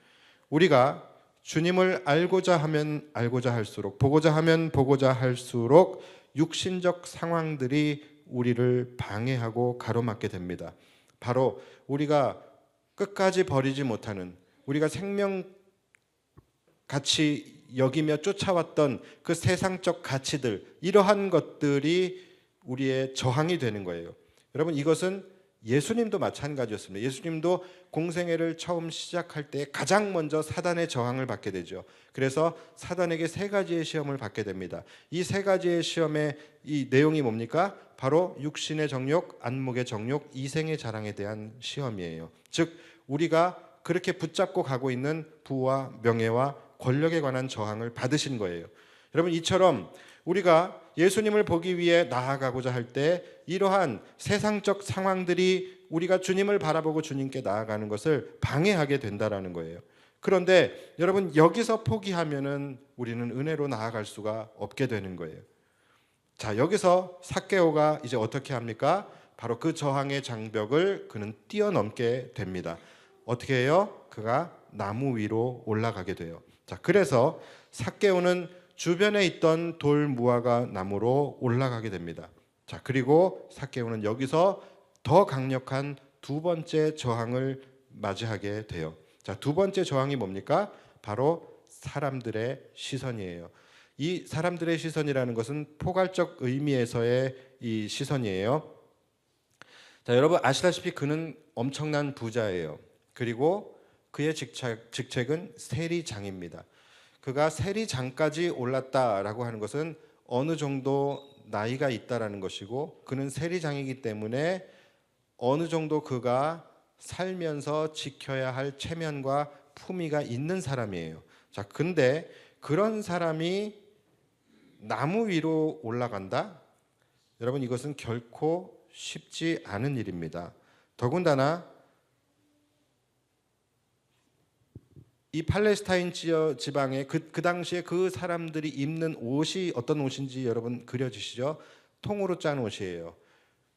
우리가 주님을 알고자 하면 알고자 할수록, 보고자 하면 보고자 할수록 육신적 상황들이 우리를 방해하고 가로막게 됩니다. 바로 우리가 끝까지 버리지 못하는, 우리가 생명같이 여기며 쫓아왔던 그 세상적 가치들, 이러한 것들이 우리의 저항이 되는 거예요. 여러분, 이것은 예수님도 마찬가지였습니다. 예수님도 공생애를 처음 시작할 때 가장 먼저 사단의 저항을 받게 되죠. 그래서 사단에게 세 가지의 시험을 받게 됩니다. 이 세 가지의 시험의 이 내용이 뭡니까? 바로 육신의 정욕, 안목의 정욕, 이생의 자랑에 대한 시험이에요. 즉 우리가 그렇게 붙잡고 가고 있는 부와 명예와 권력에 관한 저항을 받으신 거예요. 여러분, 이처럼 우리가 예수님을 보기 위해 나아가고자 할 때 이러한 세상적 상황들이 우리가 주님을 바라보고 주님께 나아가는 것을 방해하게 된다라는 거예요. 그런데 여러분, 여기서 포기하면은 우리는 은혜로 나아갈 수가 없게 되는 거예요. 자, 여기서 삭개오가 이제 어떻게 합니까? 바로 그 저항의 장벽을 그는 뛰어넘게 됩니다. 어떻게 해요? 그가 나무 위로 올라가게 돼요. 자, 그래서 삭개오는 주변에 있던 돌 무화과 나무로 올라가게 됩니다. 자, 그리고 삭개오는 여기서 더 강력한 두 번째 저항을 맞이하게 돼요. 자, 두 번째 저항이 뭡니까? 바로 사람들의 시선이에요. 이 사람들의 시선이라는 것은 포괄적 의미에서의 이 시선이에요. 자, 여러분 아시다시피 그는 엄청난 부자예요. 그리고 그의 직책은 세리장입니다. 그가 세리장까지 올랐다라고 하는 것은 어느 정도 나이가 있다라는 것이고, 그는 세리장이기 때문에 어느 정도 그가 살면서 지켜야 할 체면과 품위가 있는 사람이에요. 자, 근데 그런 사람이 나무 위로 올라간다? 여러분, 이것은 결코 쉽지 않은 일입니다. 더군다나 이 팔레스타인 지방의 그 당시에 그 사람들이 입는 옷이 어떤 옷인지 여러분 그려지시죠? 통으로 짠 옷이에요.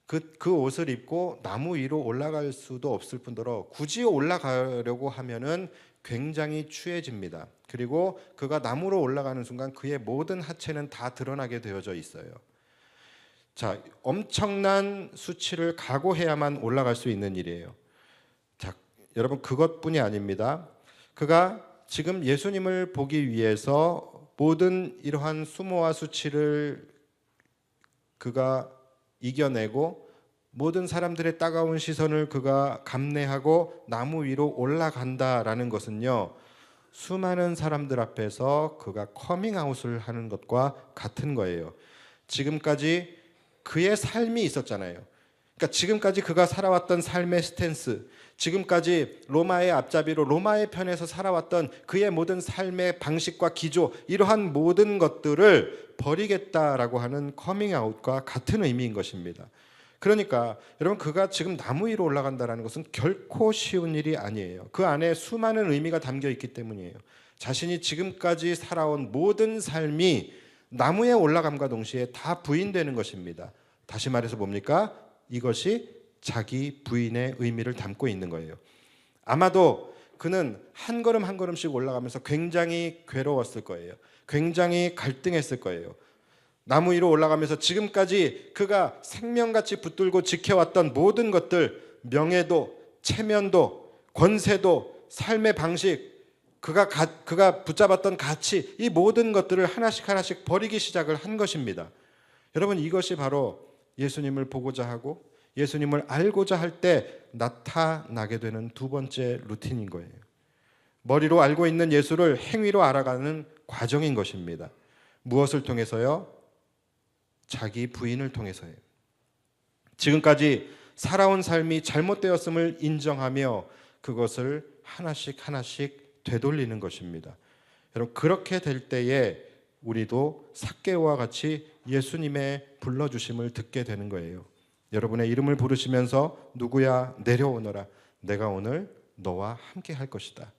그 옷을 입고 나무 위로 올라갈 수도 없을 뿐더러 굳이 올라가려고 하면은 굉장히 추해집니다. 그리고 그가 나무로 올라가는 순간 그의 모든 하체는 다 드러나게 되어져 있어요. 자, 엄청난 수치를 각오해야만 올라갈 수 있는 일이에요. 자, 여러분, 그것뿐이 아닙니다. 그가 지금 예수님을 보기 위해서 모든 이러한 수모와 수치를 그가 이겨내고 모든 사람들의 따가운 시선을 그가 감내하고 나무 위로 올라간다라는 것은요, 수많은 사람들 앞에서 그가 커밍아웃을 하는 것과 같은 거예요. 지금까지 그의 삶이 있었잖아요. 그러니까 지금까지 그가 살아왔던 삶의 스탠스, 지금까지 로마의 앞잡이로 로마의 편에서 살아왔던 그의 모든 삶의 방식과 기조, 이러한 모든 것들을 버리겠다라고 하는 커밍아웃과 같은 의미인 것입니다. 그러니까 여러분, 그가 지금 나무 위로 올라간다는 것은 결코 쉬운 일이 아니에요. 그 안에 수많은 의미가 담겨 있기 때문이에요. 자신이 지금까지 살아온 모든 삶이 나무에 올라감과 동시에 다 부인되는 것입니다. 다시 말해서 뭡니까? 이것이 자기 부인의 의미를 담고 있는 거예요. 아마도 그는 한 걸음 한 걸음씩 올라가면서 굉장히 괴로웠을 거예요. 굉장히 갈등했을 거예요. 나무 위로 올라가면서 지금까지 그가 생명같이 붙들고 지켜왔던 모든 것들, 명예도, 체면도, 권세도, 삶의 방식, 그가 붙잡았던 가치, 이 모든 것들을 하나씩 하나씩 버리기 시작을 한 것입니다. 여러분, 이것이 바로 예수님을 보고자 하고 예수님을 알고자 할 때 나타나게 되는 두 번째 루틴인 거예요. 머리로 알고 있는 예수를 행위로 알아가는 과정인 것입니다. 무엇을 통해서요? 자기 부인을 통해서예요. 지금까지 살아온 삶이 잘못되었음을 인정하며 그것을 하나씩 하나씩 되돌리는 것입니다. 여러분, 그렇게 될 때에 우리도 삭개오와 같이 예수님의 불러주심을 듣게 되는 거예요. 여러분의 이름을 부르시면서 누구야 내려오너라, 내가 오늘 너와 함께 할 것이다.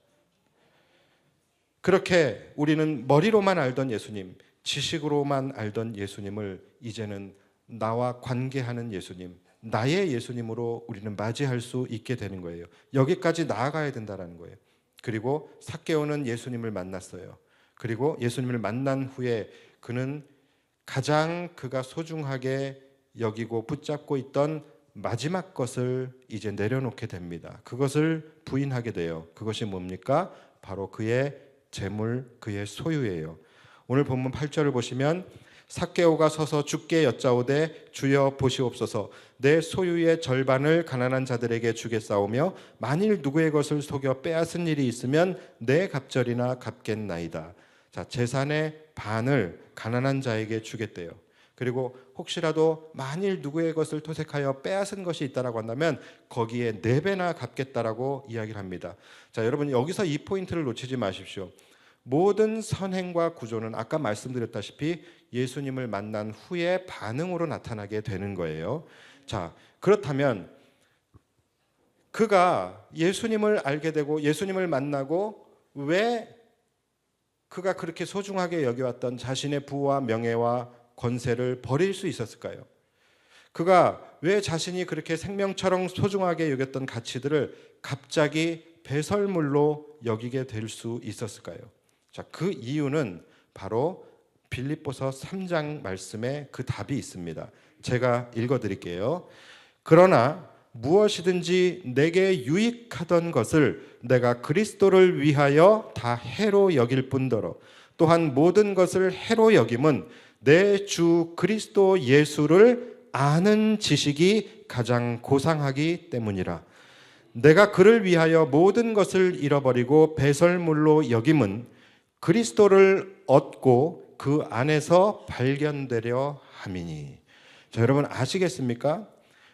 그렇게 우리는 머리로만 알던 예수님, 지식으로만 알던 예수님을 이제는 나와 관계하는 예수님, 나의 예수님으로 우리는 맞이할 수 있게 되는 거예요. 여기까지 나아가야 된다는 거예요. 그리고 삭개오는 예수님을 만났어요. 그리고 예수님을 만난 후에 그는 가장 그가 소중하게 여기고 붙잡고 있던 마지막 것을 이제 내려놓게 됩니다. 그것을 부인하게 돼요. 그것이 뭡니까? 바로 그의 재물, 그의 소유예요. 오늘 본문 8절을 보시면 삭개오가 서서 주께 여짜오되 주여 보시옵소서, 내 소유의 절반을 가난한 자들에게 주겠사오며 만일 누구의 것을 속여 빼앗은 일이 있으면 내 갑절이나 갚겠나이다. 자, 재산의 반을 가난한 자에게 주겠대요. 그리고 혹시라도 만일 누구의 것을 토색하여 빼앗은 것이 있다라고 한다면 거기에 4배나 갚겠다라고 이야기를 합니다. 자, 여러분, 여기서 이 포인트를 놓치지 마십시오. 모든 선행과 구조는 아까 말씀드렸다시피 예수님을 만난 후에 반응으로 나타나게 되는 거예요. 자, 그렇다면 그가 예수님을 알게 되고 예수님을 만나고 왜 그가 그렇게 소중하게 여겨왔던 자신의 부와 명예와 권세를 버릴 수 있었을까요? 그가 왜 자신이 그렇게 생명처럼 소중하게 여겼던 가치들을 갑자기 배설물로 여기게 될 수 있었을까요? 자, 그 이유는 바로 빌립보서 3장 말씀에 그 답이 있습니다. 제가 읽어드릴게요. 그러나 무엇이든지 내게 유익하던 것을 내가 그리스도를 위하여 다 해로 여길 뿐더러 또한 모든 것을 해로 여김은 내 주 그리스도 예수를 아는 지식이 가장 고상하기 때문이라. 내가 그를 위하여 모든 것을 잃어버리고 배설물로 여김은 그리스도를 얻고 그 안에서 발견되려 함이니. 자, 여러분 아시겠습니까?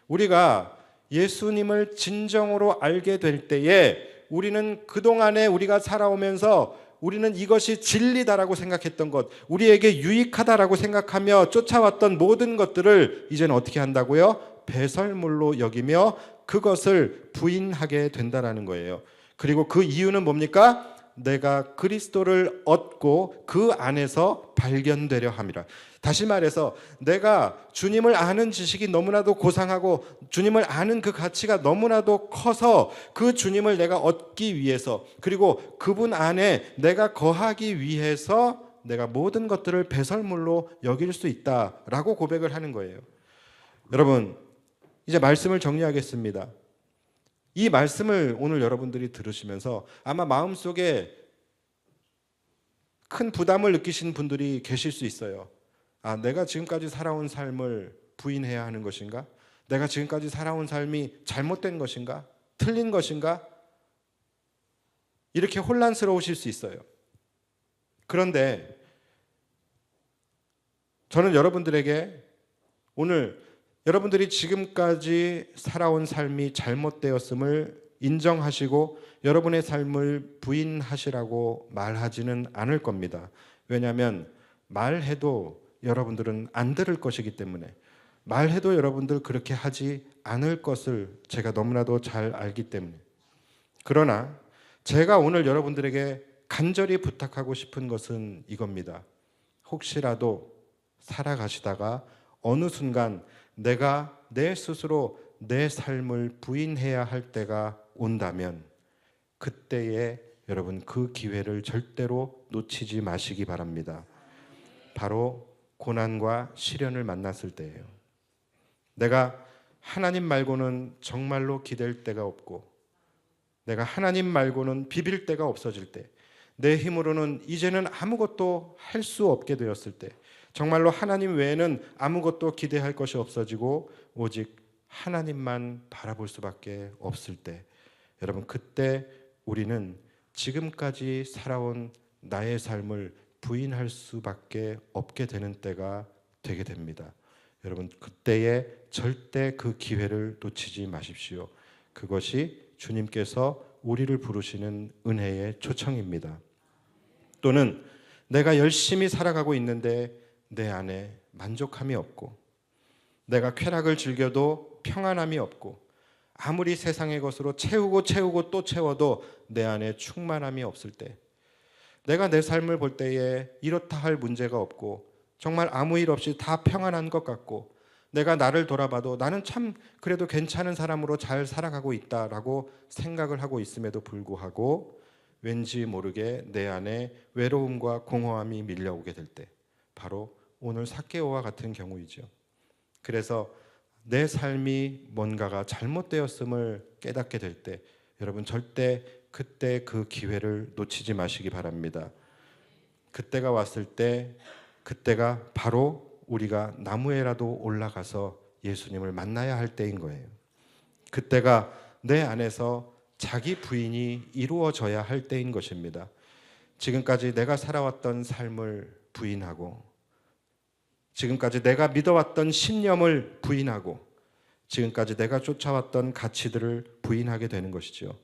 우리가 예수님을 진정으로 알게 될 때에 우리는 그동안에 우리가 살아오면서 우리는 이것이 진리다라고 생각했던 것, 우리에게 유익하다라고 생각하며 쫓아왔던 모든 것들을 이제는 어떻게 한다고요? 배설물로 여기며 그것을 부인하게 된다라는 거예요. 그리고 그 이유는 뭡니까? 내가 그리스도를 얻고 그 안에서 발견되려 함이라. 다시 말해서 내가 주님을 아는 지식이 너무나도 고상하고 주님을 아는 그 가치가 너무나도 커서 그 주님을 내가 얻기 위해서, 그리고 그분 안에 내가 거하기 위해서 내가 모든 것들을 배설물로 여길 수 있다라고 고백을 하는 거예요. 여러분, 이제 말씀을 정리하겠습니다. 이 말씀을 오늘 여러분들이 들으시면서 아마 마음속에 큰 부담을 느끼신 분들이 계실 수 있어요. 아, 내가 지금까지 살아온 삶을 부인해야 하는 것인가? 내가 지금까지 살아온 삶이 잘못된 것인가? 틀린 것인가? 이렇게 혼란스러우실 수 있어요. 그런데 저는 여러분들에게 오늘 여러분들이 지금까지 살아온 삶이 잘못되었음을 인정하시고 여러분의 삶을 부인하시라고 말하지는 않을 겁니다. 왜냐하면 말해도 여러분들은 안 들을 것이기 때문에, 말해도 여러분들 그렇게 하지 않을 것을 제가 너무나도 잘 알기 때문에. 그러나 제가 오늘 여러분들에게 간절히 부탁하고 싶은 것은 이겁니다. 혹시라도 살아가시다가 어느 순간 내가 내 스스로 내 삶을 부인해야 할 때가 온다면 그때에 여러분 그 기회를 절대로 놓치지 마시기 바랍니다. 바로 고난과 시련을 만났을 때예요. 내가 하나님 말고는 정말로 기댈 데가 없고, 내가 하나님 말고는 비빌 데가 없어질 때, 내 힘으로는 이제는 아무것도 할 수 없게 되었을 때, 정말로 하나님 외에는 아무것도 기대할 것이 없어지고 오직 하나님만 바라볼 수밖에 없을 때, 여러분 그때 우리는 지금까지 살아온 나의 삶을 부인할 수밖에 없게 되는 때가 되게 됩니다. 여러분 그때에 절대 그 기회를 놓치지 마십시오. 그것이 주님께서 우리를 부르시는 은혜의 초청입니다. 또는 내가 열심히 살아가고 있는데 내 안에 만족함이 없고, 내가 쾌락을 즐겨도 평안함이 없고, 아무리 세상의 것으로 채우고 또 채워도 내 안에 충만함이 없을 때, 내가 내 삶을 볼 때에 이렇다 할 문제가 없고 정말 아무 일 없이 다 평안한 것 같고, 내가 나를 돌아봐도 나는 참 그래도 괜찮은 사람으로 잘 살아가고 있다라고 생각을 하고 있음에도 불구하고 왠지 모르게 내 안에 외로움과 공허함이 밀려오게 될 때, 바로 오늘 삭개오와 같은 경우이죠. 그래서 내 삶이 뭔가가 잘못되었음을 깨닫게 될 때, 여러분 절대 그때 그 기회를 놓치지 마시기 바랍니다. 그때가 왔을 때, 그때가 바로 우리가 나무에라도 올라가서 예수님을 만나야 할 때인 거예요. 그때가 내 안에서 자기 부인이 이루어져야 할 때인 것입니다. 지금까지 내가 살아왔던 삶을 부인하고, 지금까지 내가 믿어왔던 신념을 부인하고, 지금까지 내가 쫓아왔던 가치들을 부인하게 되는 것이죠.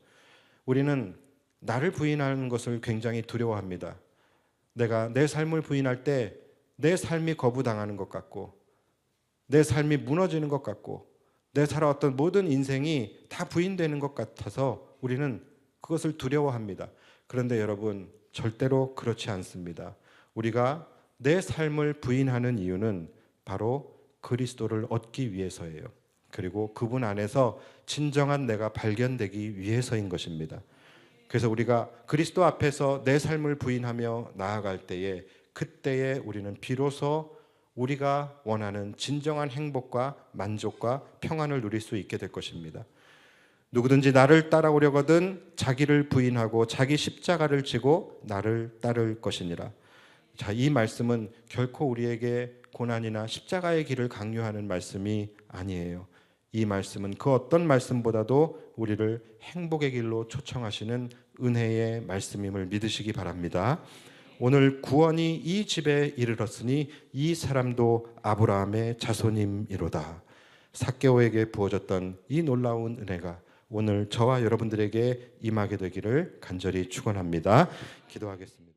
우리는 나를 부인하는 것을 굉장히 두려워합니다. 내가 내 삶을 부인할 때 내 삶이 거부당하는 것 같고, 내 삶이 무너지는 것 같고, 내 살아왔던 모든 인생이 다 부인되는 것 같아서 우리는 그것을 두려워합니다. 그런데 여러분 절대로 그렇지 않습니다. 우리가 내 삶을 부인하는 이유는 바로 그리스도를 얻기 위해서예요. 그리고 그분 안에서 진정한 내가 발견되기 위해서인 것입니다. 그래서 우리가 그리스도 앞에서 내 삶을 부인하며 나아갈 때에, 그때에 우리는 비로소 우리가 원하는 진정한 행복과 만족과 평안을 누릴 수 있게 될 것입니다. 누구든지 나를 따라오려거든 자기를 부인하고 자기 십자가를 지고 나를 따를 것이니라. 자, 이 말씀은 결코 우리에게 고난이나 십자가의 길을 강요하는 말씀이 아니에요. 이 말씀은 그 어떤 말씀보다도 우리를 행복의 길로 초청하시는 은혜의 말씀임을 믿으시기 바랍니다. 오늘 구원이 이 집에 이르렀으니 이 사람도 아브라함의 자손임이로다. 삭개오에게 부어졌던 이 놀라운 은혜가 오늘 저와 여러분들에게 임하게 되기를 간절히 축원합니다. 기도하겠습니다.